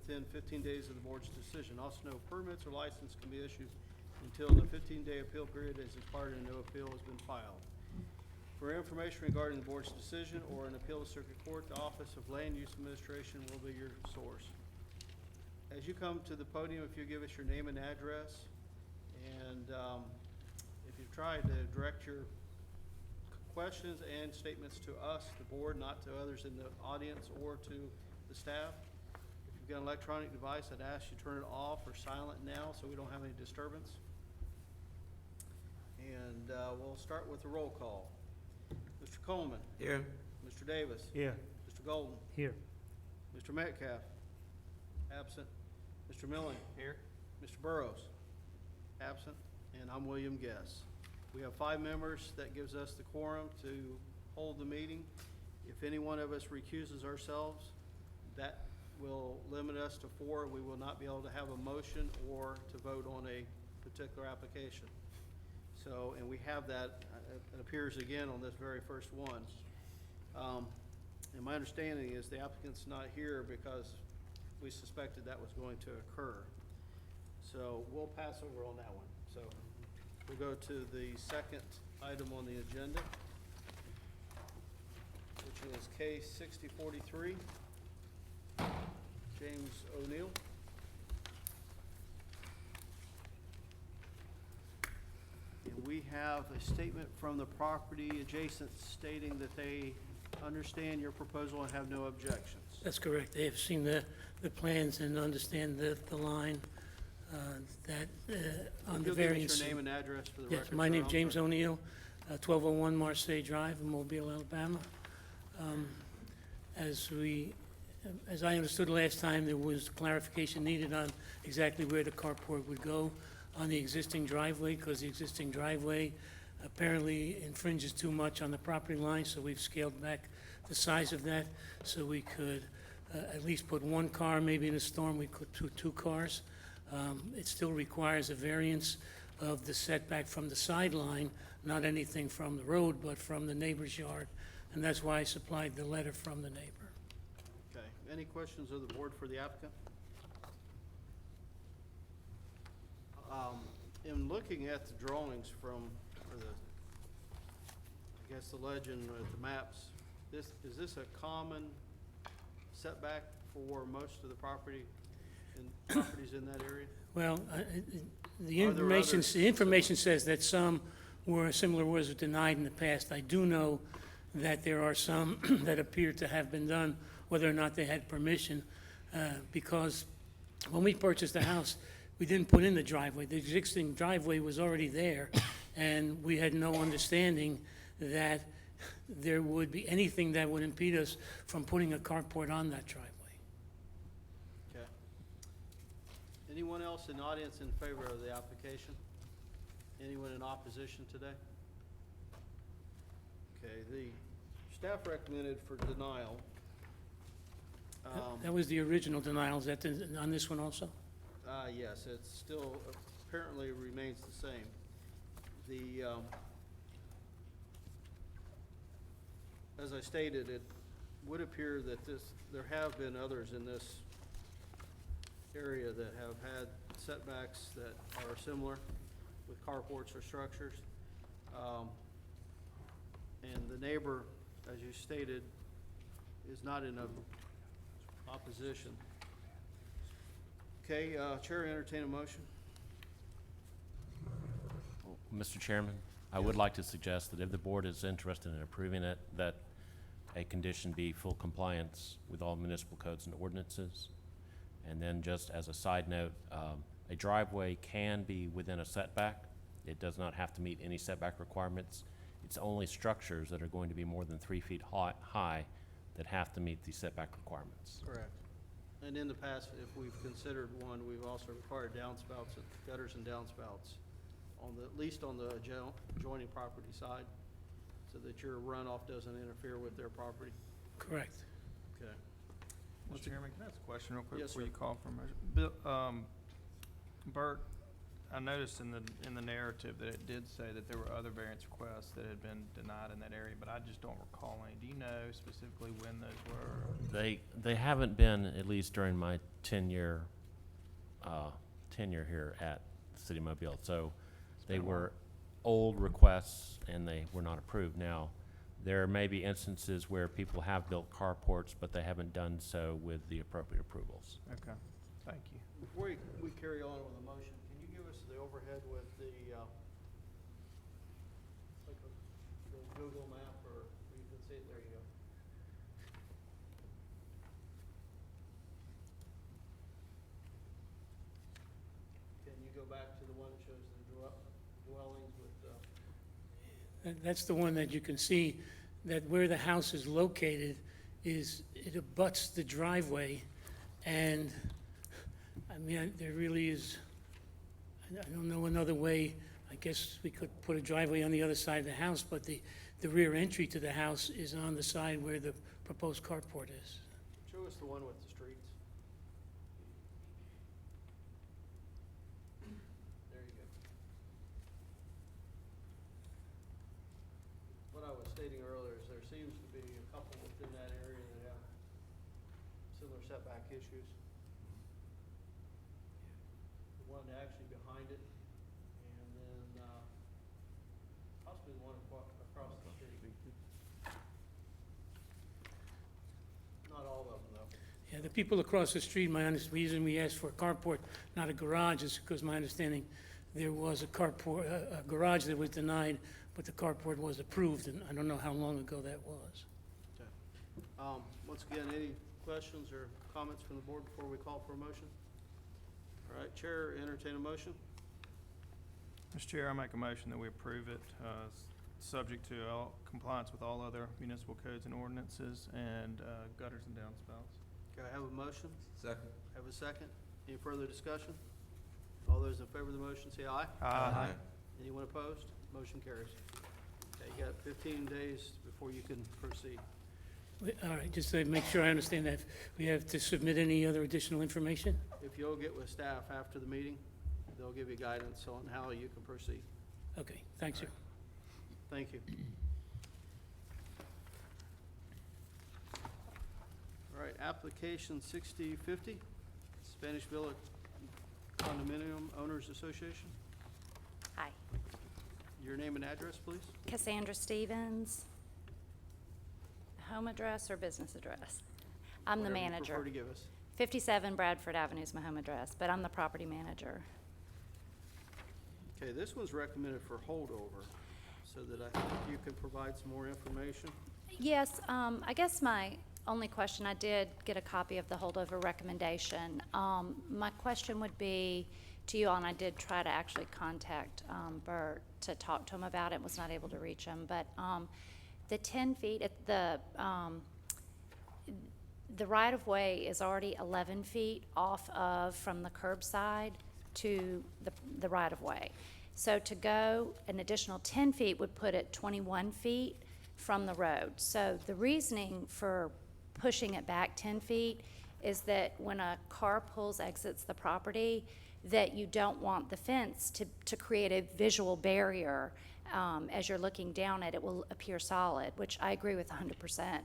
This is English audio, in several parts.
within 15 days of the board's decision. Also, no permits or license can be issued until the 15-day appeal period is expired and no appeal has been filed. For information regarding the board's decision or an appeal to circuit court, the Office of Land Use Administration will be your source. As you come to the podium, if you give us your name and address, and if you've tried to direct your questions and statements to us, the board, not to others in the audience or to the staff. If you've got an electronic device, I'd ask you turn it off or silent now so we don't have any disturbance. And we'll start with the roll call. Mr. Coleman. Here. Mr. Davis. Here. Mr. Golden. Here. Mr. Metcalf. Absent. Mr. Milling. Here. Mr. Burrows. Absent. And I'm William Guess. We have 5 members. That gives us the quorum to hold the meeting. If any one of us recuses ourselves, that will limit us to 4. We will not be able to have a motion or to vote on a particular application. So, and we have that, it appears again on this very first one. And my understanding is the applicant's not here because we suspected that was going to occur. So we'll pass over on that one. So we'll go to the second item on the agenda, which is case 6043, James O'Neill. And we have a statement from the property adjacent stating that they understand your proposal and have no objections. That's correct. They have seen the plans and understand the line on the You'll variance. give us your name and address for the record. Yes, my sir. name I'm James sorry. O'Neill, 1201 Marseille Drive in Mobile, Alabama. As I understood last time, there was clarification needed on exactly where the carport would go on the existing driveway, because the existing driveway apparently infringes too much on the property line, so we've scaled back the size of that so we could at least put 1 car, maybe in a storm we could put 2 cars. It still requires a variance of the setback from the sideline, not anything from the road, but from the neighbor's yard, and that's why I supplied the letter from the neighbor. Okay. Any questions of the board for the applicant? In looking at the drawings from, or the, I guess the legend with the maps, is this a common setback for most of the properties in that area? Well, the Are there information, others? the information says that some were, similar was denied in the past. I do know that there are some that appear to have been done, whether or not they had permission, because when we purchased the house, we didn't put in the driveway. The existing driveway was already there, and we had no understanding that there would be anything that would impede us from putting a carport on that driveway. Okay. Anyone else in the audience in favor of the application? Anyone in opposition today? Okay, the staff recommended for denial. That was the original denial. Is that on this one also? Yes, it still apparently remains the same. The, as I stated, it would appear that there have been others in this area that have had setbacks that are similar with carports or structures. And the neighbor, as you stated, is not in opposition. Okay, Chair, entertain a motion. Mr. Chairman, I would like to suggest that if the board is interested in approving it, that a condition be full compliance with all municipal codes and ordinances. And then just as a side note, a driveway can be within a setback. It does not have to meet any setback requirements. It's only structures that are going to be more than 3 feet high that have to meet the setback requirements. Correct. And in the past, if we've considered one, we've also required downspouts, gutters and downspouts on the, at least on the adjoining property side, so that your runoff doesn't interfere with their property. Correct. Okay. Mr. Chairman, can I ask a question real quick Yes, before sir. you call for a motion? Bert, I noticed in the narrative that it did say that there were other variance requests that had been denied in that area, but I just don't recall any. Do you know specifically when those were? They haven't been, at least during my tenure here at the City of Mobile. So they been a while. were old requests and they were not approved. Now, there may be instances where people have built carports, but they haven't done so with the appropriate approvals. Okay, thank you. Before we carry on with the motion, can you give us the overhead with the, like the Google map, or you can see it, there you go. Can you go back to the one that shows the dwellings with, That's the one that you can see, that where the house is located is, it abuts the driveway, and, I mean, there really is, I don't know another way. I guess we could put a driveway on the other side of the house, but the rear entry to the house is on the side where the proposed carport is. show us the one with the streets. There you go. What I was stating earlier is there seems to be a couple within that area that have similar setback issues. The one actually behind it, and then, possibly the one across the street. Not all of them, though. Yeah, the people across the street, reason we asked for a carport, not a garage, is because my understanding, there was a carport, a garage that was denied, but the carport was approved, and I don't know how long ago that was. Okay. Once again, any questions or comments from the board before we call for a motion? All right, Chair, entertain a motion. Mr. Chair, I make a motion that we approve it, subject to all compliance with all other municipal codes and ordinances and gutters and downspouts. Okay, I have a motion. Second. Have a second. Any further discussion? All those in favor of the motion say aye. Aye. Anyone opposed? Motion carries. Okay, you got 15 days before you can proceed. All right, just to make sure I understand that, we have to submit any other additional information? If you'll get with staff after the meeting, they'll give you guidance on how you can proceed. Okay, thanks, sir. Thank you. All right, application 6050, Spanish Villa Condominium Owners Association. Hi, Your name and address, please? Cassandra Stevens. Home address or business address? I'm the Whatever you manager. prefer to give us. 57 Bradford Avenue is my home address, but I'm the property manager. Okay, this one's recommended for holdover, so that I think you can provide some more information. Yes, I guess my only question, I did get a copy of the holdover recommendation. My question would be to you all, and I did try to actually contact Bert to talk to him about it, was not able to reach him, but the 10 feet at the right-of-way is already 11 feet off of, from the curbside to the right-of-way. So to go an additional 10 feet would put it 21 feet from the road. So the reasoning for pushing it back 10 feet is that when a car exits the property, that you don't want the fence to create a visual barrier. As you're looking down at it, will appear solid, which I agree with 100%.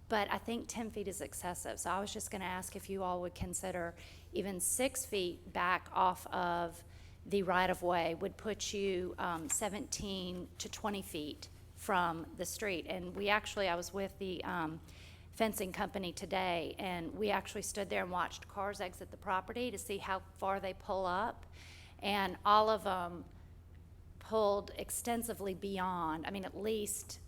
But I think 10 feet is excessive. So I was just going to ask if you all would consider even 6 feet back off of the right-of-way would put you 17 to 20 feet from the street. And I was with the fencing company today, and we actually stood there and watched cars exit the property to see how far they pull up. And all of them pulled extensively beyond, at least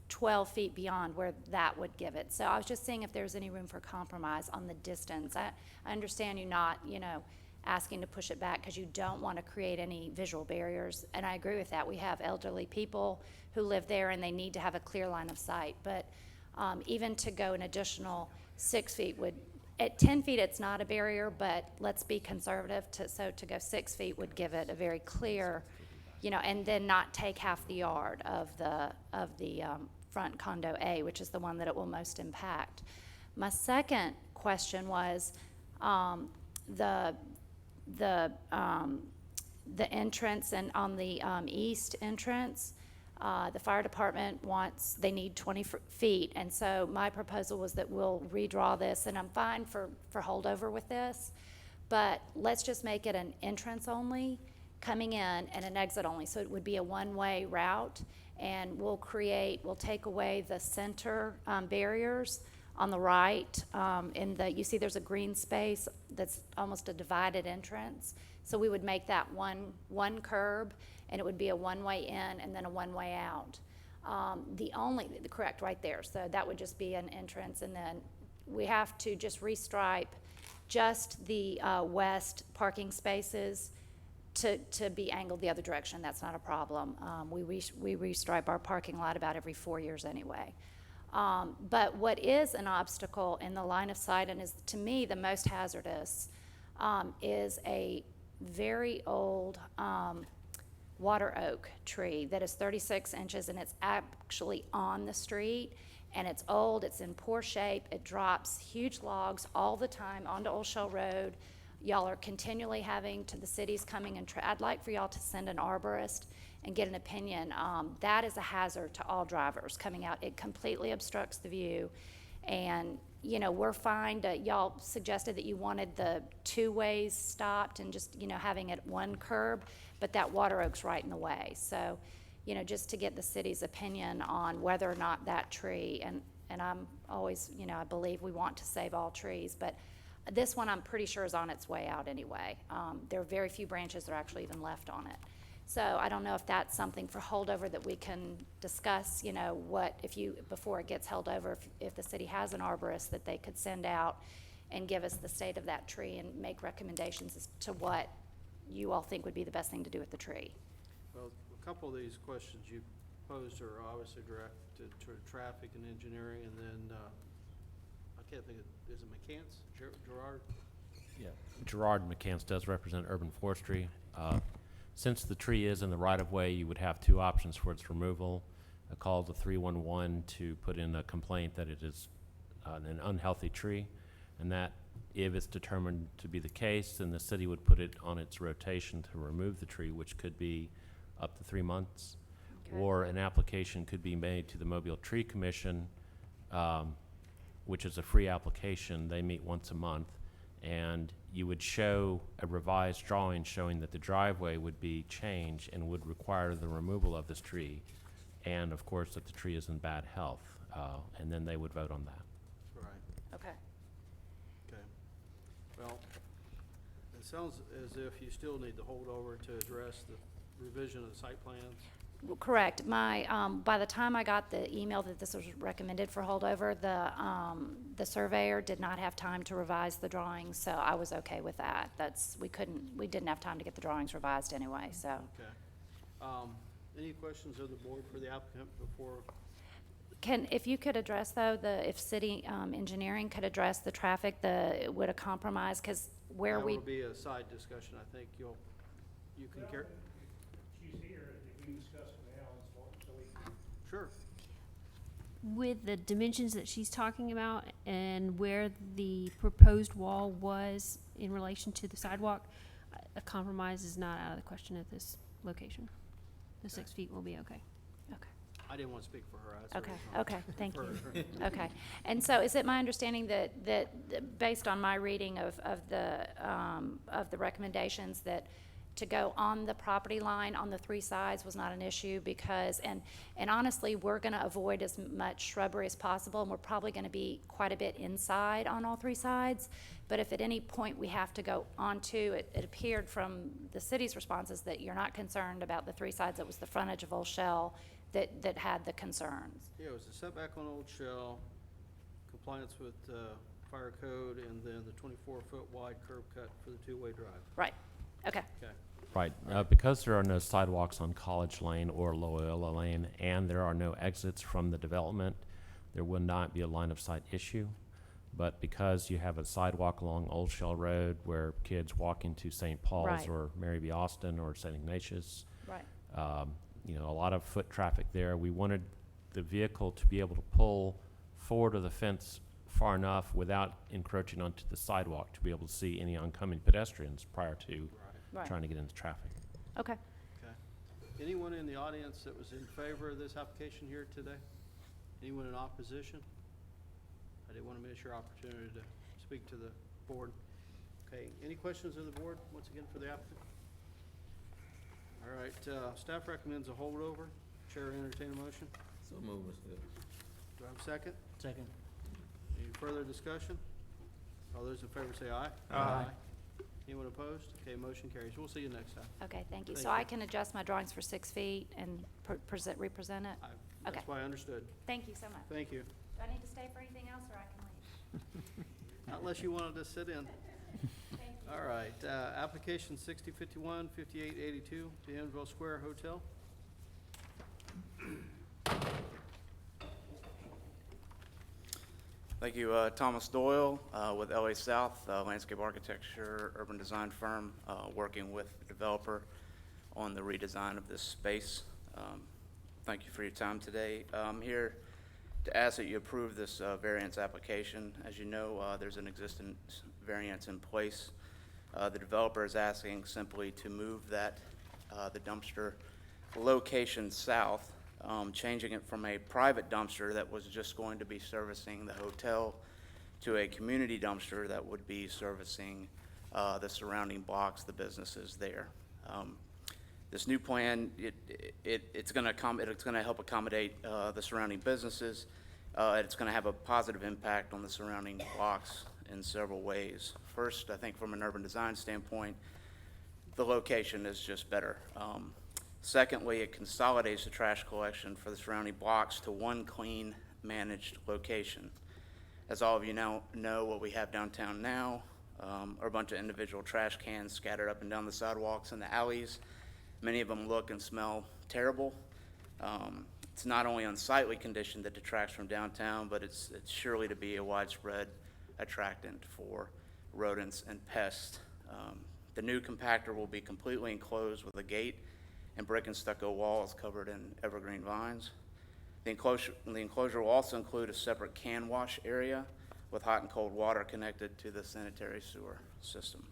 12 feet beyond where that would give it. So I was just seeing if there's any room for compromise on the distance. I understand you not, asking to push it back because you don't want to create any visual barriers, and I agree with that. We have elderly people who live there and they need to have a clear line of sight, but even to go an additional 6 feet would, at 10 feet it's not a barrier, but let's be conservative, so to go 6 feet would give it a very clear, and then not take half the yard of the front condo A, which is the one that it will most impact. My second question was, the the entrance and on the east entrance, the fire department they need 20 feet. And so my proposal was that we'll redraw this, and I'm fine for holdover with this, but let's just make it an entrance only, coming in, and an exit only. So it would be a one-way route, and we'll take away the center barriers on the right. You see there's a green space that's almost a divided entrance. So we would make that one curb, and it would be a one-way in and then a one-way out. Correct, right there. So that would just be an entrance, and then we have to just restripe just the west parking spaces to be angled the other direction. That's not a problem. We restripe our parking lot about every 4 years anyway. But what is an obstacle in the line of sight, and is to me the most hazardous, is a very old water oak tree that is 36 inches, and it's actually on the street, and it's old, it's in poor shape, it drops huge logs all the time onto Old Shell Road. Y'all are continually the city's coming and I'd like for y'all to send an arborist and get an opinion. That is a hazard to all drivers coming out. It completely obstructs the view. And, we're fine y'all suggested that you wanted the 2 ways stopped and just, having it one curb, but that water oak's right in the way. So, just to get the city's opinion on whether or not that tree, and I'm always, I believe we want to save all trees, but this one I'm pretty sure is on its way out anyway. There are very few branches that are actually even left on it. So I don't know if that's something for holdover that we can discuss, before it gets held over, if the city has an arborist that they could send out and give us the state of that tree and make recommendations as to what you all think would be the best thing to do with the tree. Well, a couple of these questions you posed are obviously directed to traffic and engineering, and then, I can't think of, is it McCants? Gerard? Yeah. Gerard McCants does represent urban forestry. Since the tree is in the right-of-way, you would have 2 options for its removal. A call to 311 to put in a complaint that it is an unhealthy tree, and that if it's determined to be the case, then the city would put it on its rotation to remove the tree, which could be up to 3 months. Okay. Or an application could be made to the Mobile Tree Commission, which is a free application. They meet once a month, and you would show a revised drawing showing that the driveway would be changed and would require the removal of this tree, and of course that the tree is in bad health, and then they would vote on that. Right, Okay. okay. Well, it sounds as if you still need to hold over to address the revision of the site plans. Correct. By the time I got the email that this was recommended for holdover, the surveyor did not have time to revise the drawings, so I was okay with that. We didn't have time to get the drawings revised anyway, so. Okay. Any questions of the board for the applicant before? If you could address though, if city engineering could address the traffic, would a compromise, because That will be a side discussion. I think you can care. She's here, if we can discuss it now, so we can. Sure. With the dimensions that she's talking about and where the proposed wall was in relation to the sidewalk, a compromise is not out of the question at this location. The 6 feet will be okay. Okay. I didn't want to speak for her. I Okay, certainly okay, thank you. for her. Okay, and so is it my understanding that based on my reading of the recommendations, that to go on the property line on the 3 sides was not an issue because, and honestly, we're gonna avoid as much shrubbery as possible, and we're probably gonna be quite a bit inside on all 3 sides, but if at any point we have to go onto, it appeared from the city's responses that you're not concerned about the 3 sides, it was the frontage of Old Shell that had the concerns. Yeah, it was a setback on Old Shell, compliance with fire code, and then the 24-foot wide curb cut for the 2-way drive. Right, okay, Okay. Right, because there are no sidewalks on College Lane or Loyola Lane, and there are no exits from the development, there would not be a line of sight issue. But because you have a sidewalk along Old Shell Road where kids walk into St. Paul's Right. or Mary B. Austin or St. Ignatius, right, a lot of foot traffic there. We wanted the vehicle to be able to pull forward of the fence far enough without encroaching onto the sidewalk to be able to see any oncoming pedestrians prior to Right, trying to get into traffic. okay. Okay. Anyone in the audience that was in favor of this application here today? Anyone in opposition? I didn't want to miss your opportunity to speak to the board. Okay, any questions of the board, once again, for the applicant? All right, staff recommends a holdover. Chair entertain a motion. So move, Mr. Hill. Do I have a second? Second. Any further discussion? All those in favor say aye. Aye. Anyone opposed? Okay, motion carries. We'll see you next time. Okay, thank you. Thank So you. I can adjust my drawings for 6 feet and represent it? I- Okay. That's why I understood. Thank you so much. Thank you. Do I need to stay for anything else, or I can leave? Not unless you wanted to sit in. Thank you. All right, application 6051, 5882, the Annville Square Hotel. Thank you. Thomas Doyle with LA South, landscape architecture, urban design firm, working with the developer on the redesign of this space. Thank you for your time today. I'm here to ask that you approve this variance application. As you know, there's an existing variance in place. The developer is asking simply to move that, the dumpster location south, changing it from a private dumpster that was just going to be servicing the hotel to a community dumpster that would be servicing the surrounding blocks, the businesses there. This new plan, it's going to help accommodate the surrounding businesses. It's going to have a positive impact on the surrounding blocks in several ways. First, I think from an urban design standpoint, the location is just better. Secondly, it consolidates the trash collection for the surrounding blocks to one clean, managed location. As all of you now know, what we have downtown now are a bunch of individual trash cans scattered up and down the sidewalks and the alleys. Many of them look and smell terrible. It's not only unsightly condition that detracts from downtown, but it's surely to be a widespread attractant for rodents and pests. The new compactor will be completely enclosed with a gate and brick and stucco walls covered in evergreen vines. The enclosure will also include a separate can wash area with hot and cold water connected to the sanitary sewer system.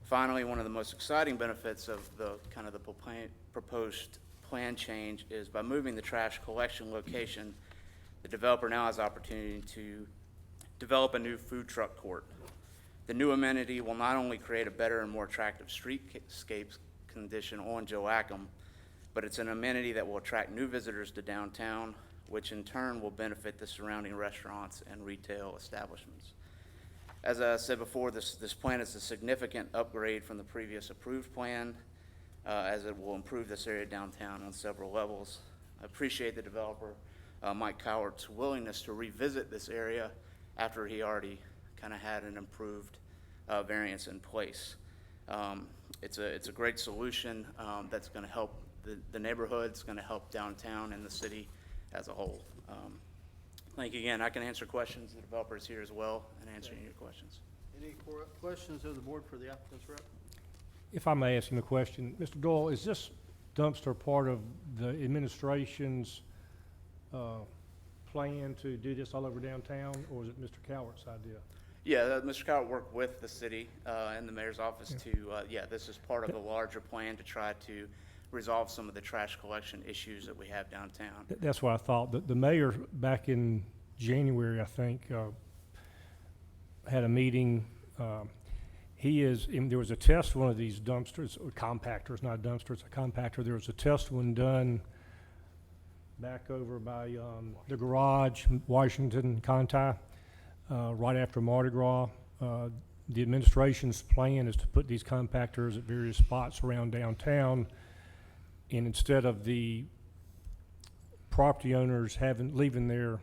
Finally, one of the most exciting benefits of the proposed plan change is by moving the trash collection location, the developer now has the opportunity to develop a new food truck court. The new amenity will not only create a better and more attractive streetscape condition on Joachim, but it's an amenity that will attract new visitors to downtown, which in turn will benefit the surrounding restaurants and retail establishments. As I said before, this plan is a significant upgrade from the previous approved plan, as it will improve this area downtown on several levels. I appreciate the developer, Mike Cowart's willingness to revisit this area after he already kind of had an improved variance in place. It's a great solution that's going to help the neighborhood, it's going to help downtown and the city as a whole. Thank you again. I can answer questions. The developer is here as well and answering your questions. Any questions of the board for the applicant's rep? If I may ask him a question, Mr. Doyle, is this dumpster part of the administration's plan to do this all over downtown, or is it Mr. Cowart's idea? Yeah, Mr. Cowart worked with the city and the mayor's office this is part of a larger plan to try to resolve some of the trash collection issues that we have downtown. That's what I thought. The mayor, back in January, I think, had a meeting. There was a test for one of these dumpsters, or compactors, not a dumpster, it's a compactor. There was a test one done back over by the garage, Washington, Conti, right after Mardi Gras. The administration's plan is to put these compactors at various spots around downtown, and instead of the property owners leaving their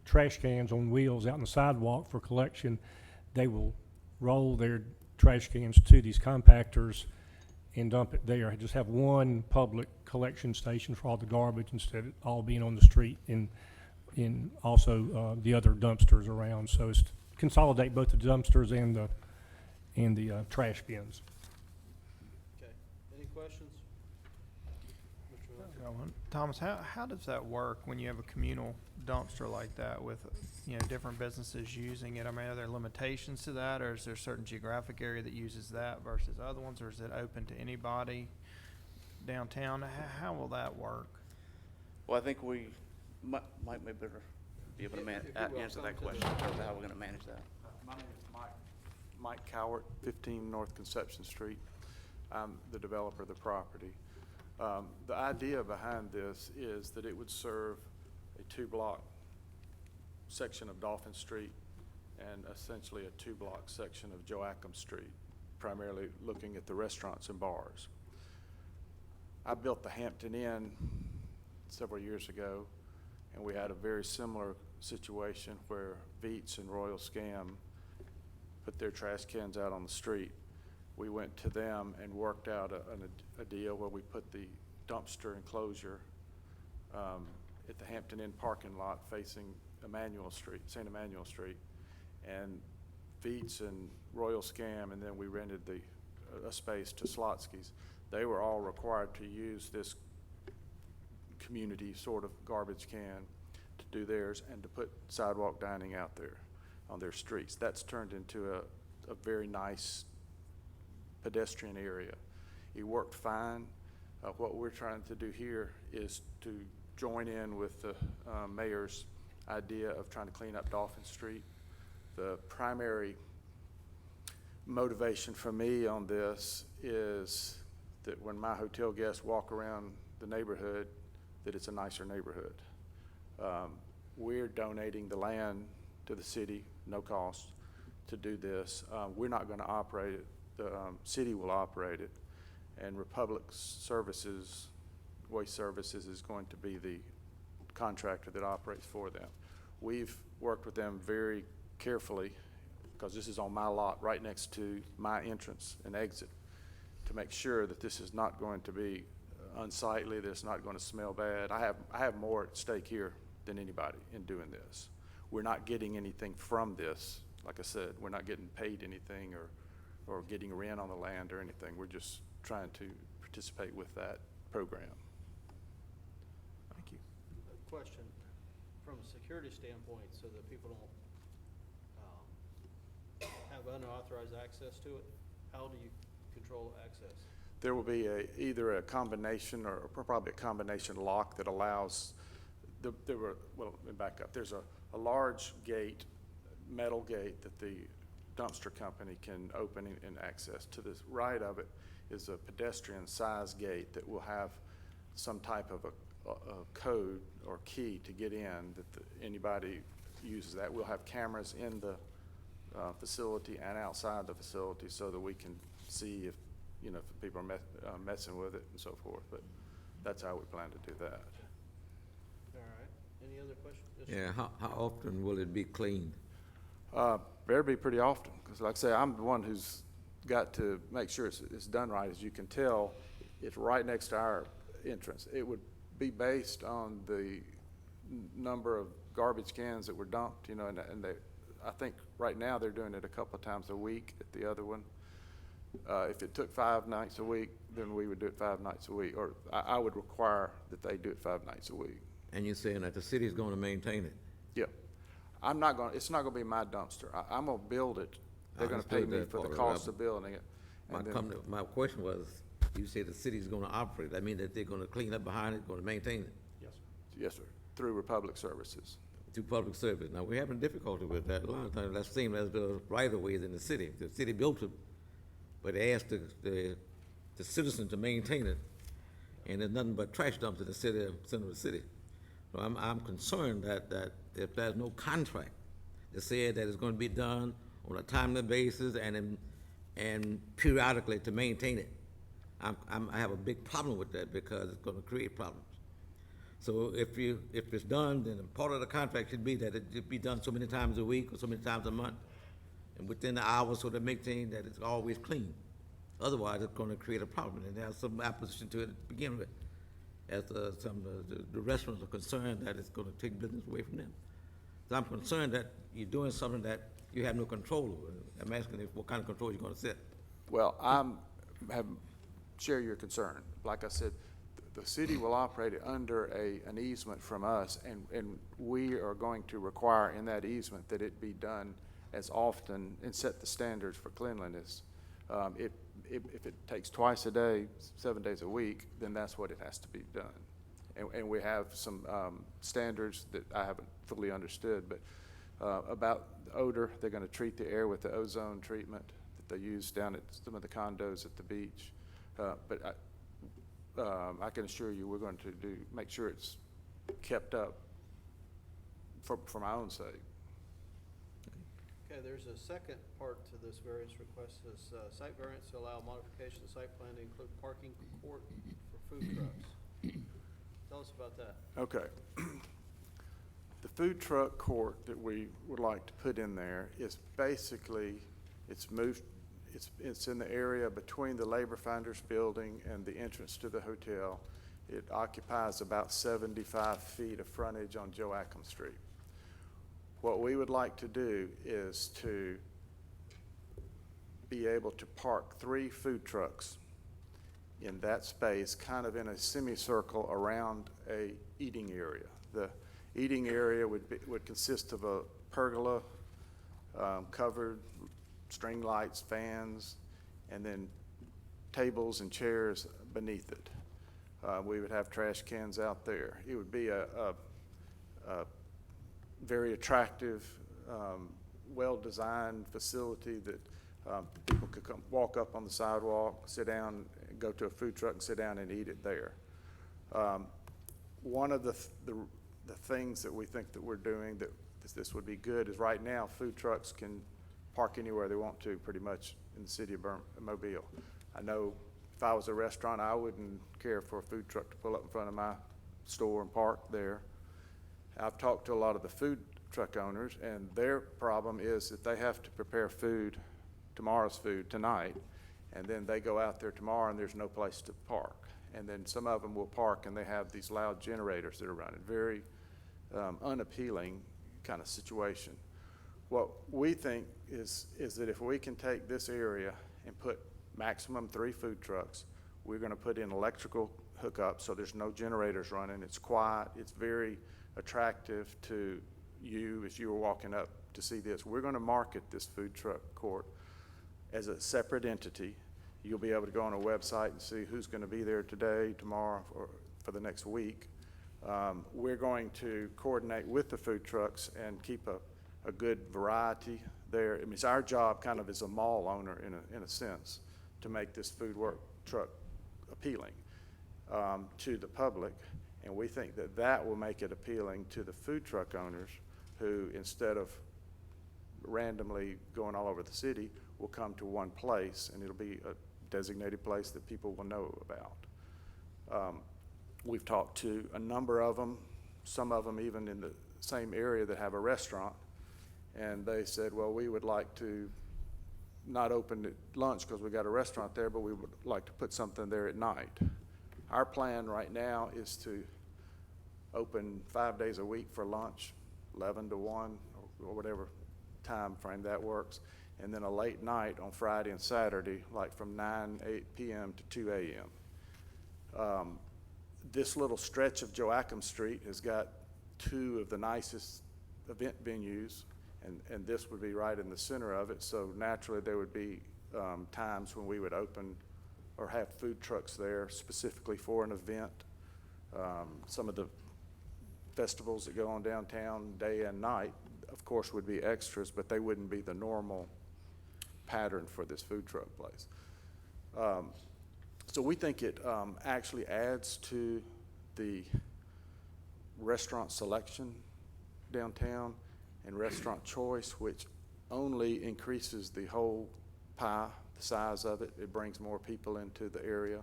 trash cans on wheels out on the sidewalk for collection, they will roll their trash cans to these compactors and dump it there. Just have one public collection station for all the garbage instead of all being on the street, and also the other dumpsters around. So it's to consolidate both the dumpsters and the trash bins. Okay. Any questions? Mr. Miller? got one. Thomas, how does that work when you have a communal dumpster like that with, different businesses using it? I mean, are there limitations to that, or is there a certain geographic area that uses that versus other ones, or is it open to anybody downtown? How will that work? Well, I think we Mike may better be able to If you will, answer that come to question, the- as to how we're gonna manage that. My name is Mike Cowart, 15 North Conception Street. I'm the developer of the property. The idea behind this is that it would serve a two-block section of Dolphin Street and essentially a two-block section of Joachim Street, primarily looking at the restaurants and bars. I built the Hampton Inn several years ago, and we had a very similar situation where Veets and Royal Scam put their trash cans out on the street. We went to them and worked out a deal where we put the dumpster enclosure at the Hampton Inn parking lot facing St. Emmanuel Street. And Veets and Royal Scam, and then we rented a space to Slotsky's. They were all required to use this community sort of garbage can to do theirs and to put sidewalk dining out there on their streets. That's turned into a very nice pedestrian area. It worked fine. What we're trying to do here is to join in with the mayor's idea of trying to clean up Dolphin Street. The primary motivation for me on this is that when my hotel guests walk around the neighborhood, that it's a nicer neighborhood. We're donating the land to the city, no cost, to do this. We're not going to operate it. The city will operate it, and Republic Services, Waste Services, is going to be the contractor that operates for them. We've worked with them very carefully, because this is on my lot right next to my entrance and exit, to make sure that this is not going to be unsightly, that it's not going to smell bad. I have more at stake here than anybody in doing this. We're not getting anything from this. Like I said, we're not getting paid anything or getting rent on the land or anything. We're just trying to participate with that program. Thank you. Question, from a security standpoint, so that people don't have unauthorized access to it, how do you control access? There will be either a combination or probably a combination lock that allows, well, let me back up. There's a large gate, metal gate, that the dumpster company can open and access. To the right of it is a pedestrian size gate that will have some type of a code or key to get in that anybody uses that. We'll have cameras in the facility and outside the facility so that we can see if people are messing with it and so forth. But that's how we plan to do that. All right, any other questions? Yes, sir. Yeah, how often will it be cleaned? Better be pretty often, because like I say, I'm the one who's got to make sure it's done right. As you can tell, it's right next to our entrance. It would be based on the number of garbage cans that were dumped, and I think right now they're doing it a couple of times a week at the other one. If it took 5 nights a week, then we would do it 5 nights a week, or I would require that they do it 5 nights a week. And you're saying that the city's gonna maintain it? Yeah. It's not gonna be my dumpster. I'm gonna build it. They're gonna pay understood me that for the part. cost of building it. and then- My question was, you say the city's gonna operate, that mean that they're gonna clean up behind it, gonna maintain it Yes, sir, through Republic Services. through public service? Now, we're having difficulty with that. A lot of times, that's same as the right-of-ways in the city. The city built it, but they asked the citizen to maintain it, and there's nothing but trash dumps in the center of the city. So I'm concerned that if there's no contract that said that it's gonna be done on a timely basis and periodically to maintain it, I have a big problem with that, because it's gonna create problems. So if it's done, then part of the contract should be that it should be done so many times a week or so many times a month, and within the hours, so to maintain that it's always clean. Otherwise, it's gonna create a problem, and there's some opposition to it to begin with, as some of the restaurants are concerned that it's gonna take business away from them. So I'm concerned that you're doing something that you have no control over. I'm asking what kind of control you're gonna set. Well, share your concern. Like I said, the city will operate it under an easement from us, and we are going to require in that easement that it be done as often and set the standards for cleanliness. If it takes twice a day, 7 days a week, then that's what it has to be done. And we have some standards that I haven't fully understood, but about the odor, they're going to treat the air with the ozone treatment that they use down at some of the condos at the beach. But I can assure you, we're going to make sure it's kept up for my own sake. Okay, there's a second part to this variance request, this site variance to allow modification of site plan to include parking court for food trucks. Tell us about that. Okay. The food truck court that we would like to put in there is basically, it's in the area between the Labor Finders building and the entrance to the hotel. It occupies about 75 feet of frontage on Joachim Street. What we would like to do is to be able to park 3 food trucks in that space, kind of in a semicircle around a eating area. The eating area would consist of a pergola, covered string lights, fans, and then tables and chairs beneath it. We would have trash cans out there. It would be a very attractive, well-designed facility that people could come walk up on the sidewalk, sit down, go to a food truck and sit down and eat it there. One of the things that we think that we're doing that this would be good is right now food trucks can park anywhere they want to pretty much in the city of Mobile. I know if I was a restaurant, I wouldn't care for a food truck to pull up in front of my store and park there. I've talked to a lot of the food truck owners, and their problem is that they have to prepare food, tomorrow's food, tonight, and then they go out there tomorrow and there's no place to park. And then some of them will park and they have these loud generators that are running. Very unappealing kind of situation. What we think is that if we can take this area and put maximum 3 food trucks, we're going to put in electrical hookups so there's no generators running. It's quiet. It's very attractive to you as you were walking up to see this. We're going to market this food truck court as a separate entity. You'll be able to go on a website and see who's going to be there today, tomorrow, or for the next week. We're going to coordinate with the food trucks and keep a good variety there. I mean, it's our job kind of as a mall owner in a sense to make this food truck appealing to the public. And we think that that will make it appealing to the food truck owners who, instead of randomly going all over the city, will come to one place, and it'll be a designated place that people will know about. We've talked to a number of them, some of them even in the same area that have a restaurant, and they said, well, we would like to not open at lunch because we got a restaurant there, but we would like to put something there at night. Our plan right now is to open 5 days a week for lunch, 11 to 1, or whatever time frame that works, and then a late night on Friday and Saturday, like from 8 p.m. to 2 a.m. This little stretch of Joachim Street has got 2 of the nicest event venues, and this would be right in the center of it, so naturally there would be times when we would open or have food trucks there specifically for an event. Some of the festivals that go on downtown day and night, of course, would be extras, but they wouldn't be the normal pattern for this food truck place. So we think it actually adds to the restaurant selection downtown and restaurant choice, which only increases the whole pie, the size of it. It brings more people into the area.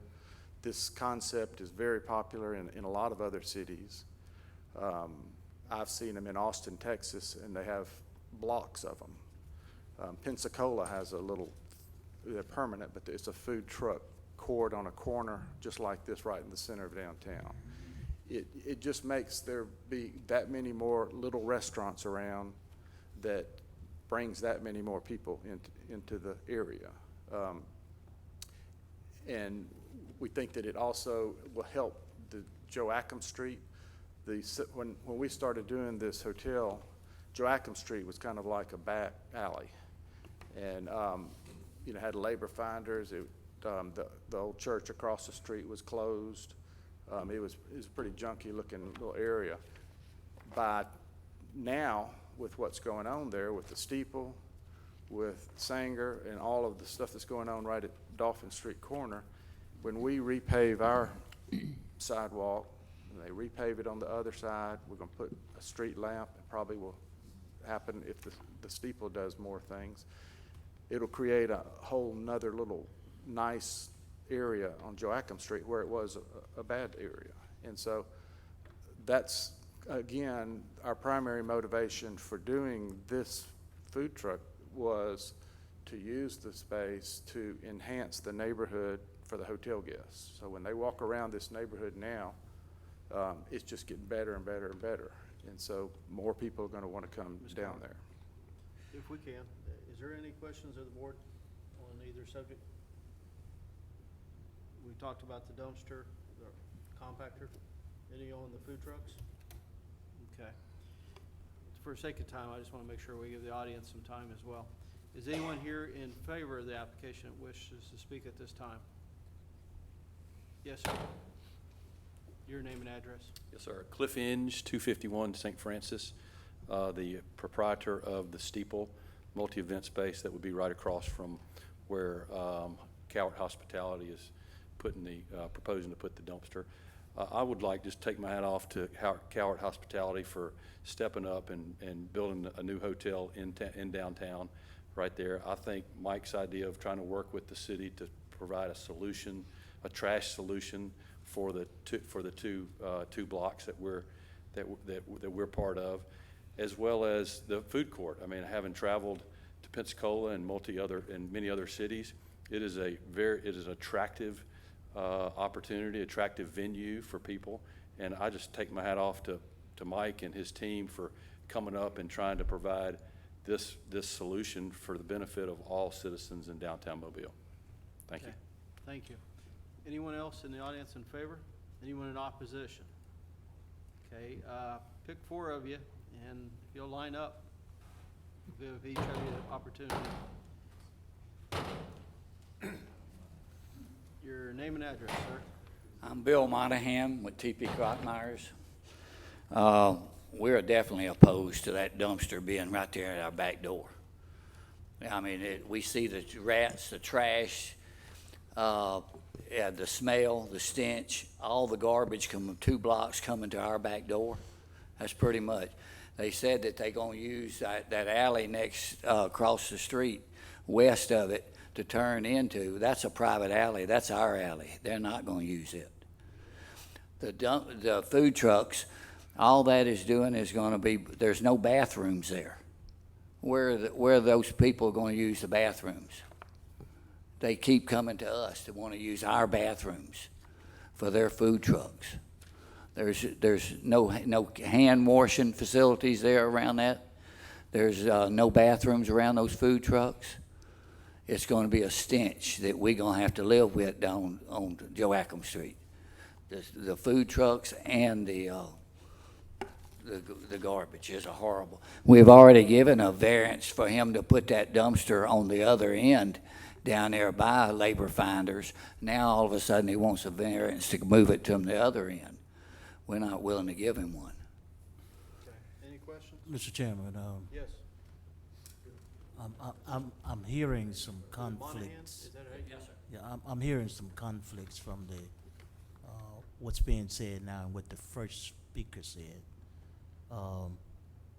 This concept is very popular in a lot of other cities. I've seen them in Austin, Texas, and they have blocks of them. Pensacola has a little, they're permanent, but it's a food truck court on a corner just like this right in the center of downtown. It just makes there be that many more little restaurants around that brings that many more people into the area. And we think that it also will help the Joachim Street, when we started doing this hotel, Joachim Street was kind of like a back alley. And, you know, had labor finders. The old church across the street was closed. It was a pretty junky looking little area. By now, with what's going on there, with the steeple, with Sanger, and all of the stuff that's going on right at Dolphin Street corner, when we repave our sidewalk, and they repave it on the other side, we're gonna put a street lamp. It probably will happen if the steeple does more things. It'll create a whole nother little nice area on Joachim Street where it was a bad area. And so that's, again, our primary motivation for doing this food truck was to use the space to enhance the neighborhood for the hotel guests. So when they walk around this neighborhood now, it's just getting better and better and better. And so more people are gonna wanna come down there. If we can, is there any questions of the board on either subject? We talked about the dumpster, the compactor. Any on the food trucks? Okay. For sake of time, I just want to make sure we give the audience some time as well. Is anyone here in favor of the application that wishes to speak at this time? Yes, sir. Your name and address? Yes, sir. Cliff Inge, 251 St. Francis, the proprietor of the Steeple multi-event space that would be right across from where Cowart Hospitality is proposing to put the dumpster. I would like just take my hat off to Cowart Hospitality for stepping up and building a new hotel in downtown right there. I think Mike's idea of trying to work with the city to provide a solution, a trash solution for the two blocks that we're part of, as well as the food court. I mean, having traveled to Pensacola and many other cities, it is an attractive opportunity, attractive venue for people. And I just take my hat off to Mike and his team for coming up and trying to provide this solution for the benefit of all citizens in downtown Mobile. Thank you. Okay. Thank you. Anyone else in the audience in favor? Anyone in opposition? Okay, pick four of you, and if you'll line up, we'll give each of you an opportunity. Your name and address, sir. I'm Bill Monahan with TP Crockmeyers. We're definitely opposed to that dumpster being right there at our back door. I mean, we see the rats, the trash, the smell, the stench, all the garbage coming 2 blocks coming to our back door. That's pretty much. They said that they're going to use that alley next across the street, west of it, to turn into. That's a private alley. That's our alley. They're not going to use it. The food trucks, all that is doing is going to be, there's no bathrooms there. Where are those people going to use the bathrooms? They keep coming to us to want to use our bathrooms for their food trucks. There's no hand washing facilities there around that. There's no bathrooms around those food trucks. It's going to be a stench that we're going to have to live with down on Joachim Street. The food trucks and the garbage is horrible. We've already given a variance for him to put that dumpster on the other end down there by labor finders. Now all of a sudden he wants a variance to move it to the other end. We're not willing to give him one. Okay. Any questions? Mr. Chairman, Yes. I'm hearing some Monahan, conflicts. is that right? Yes, sir. Yeah, I'm hearing some conflicts from the, what's being said now and what the first speaker said.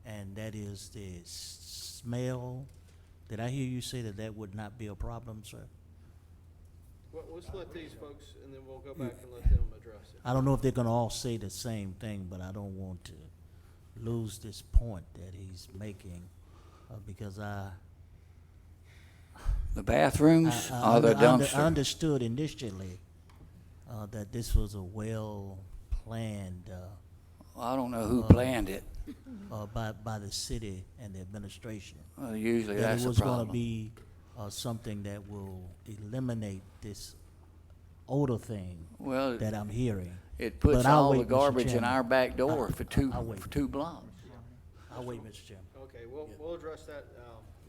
And that is the smell. Did I hear you say that would not be a problem, sir? Well, let's let these folks, and then we'll go back and let them address it. I don't know if they're gonna all say the same thing, but I don't want to lose this point that he's making, because The bathrooms or the I dumpster? understood initially that this was a well-planned I don't know who planned it. by the city and the administration. Well, usually That that's it a was going problem. to be something that will eliminate this odor thing Well, that I'm hearing. It puts But I'll all the wait, Mr. garbage in Chairman. our back door for I'll wait. 2 blocks. I'll wait, Mr. Chairman. Okay, we'll address that.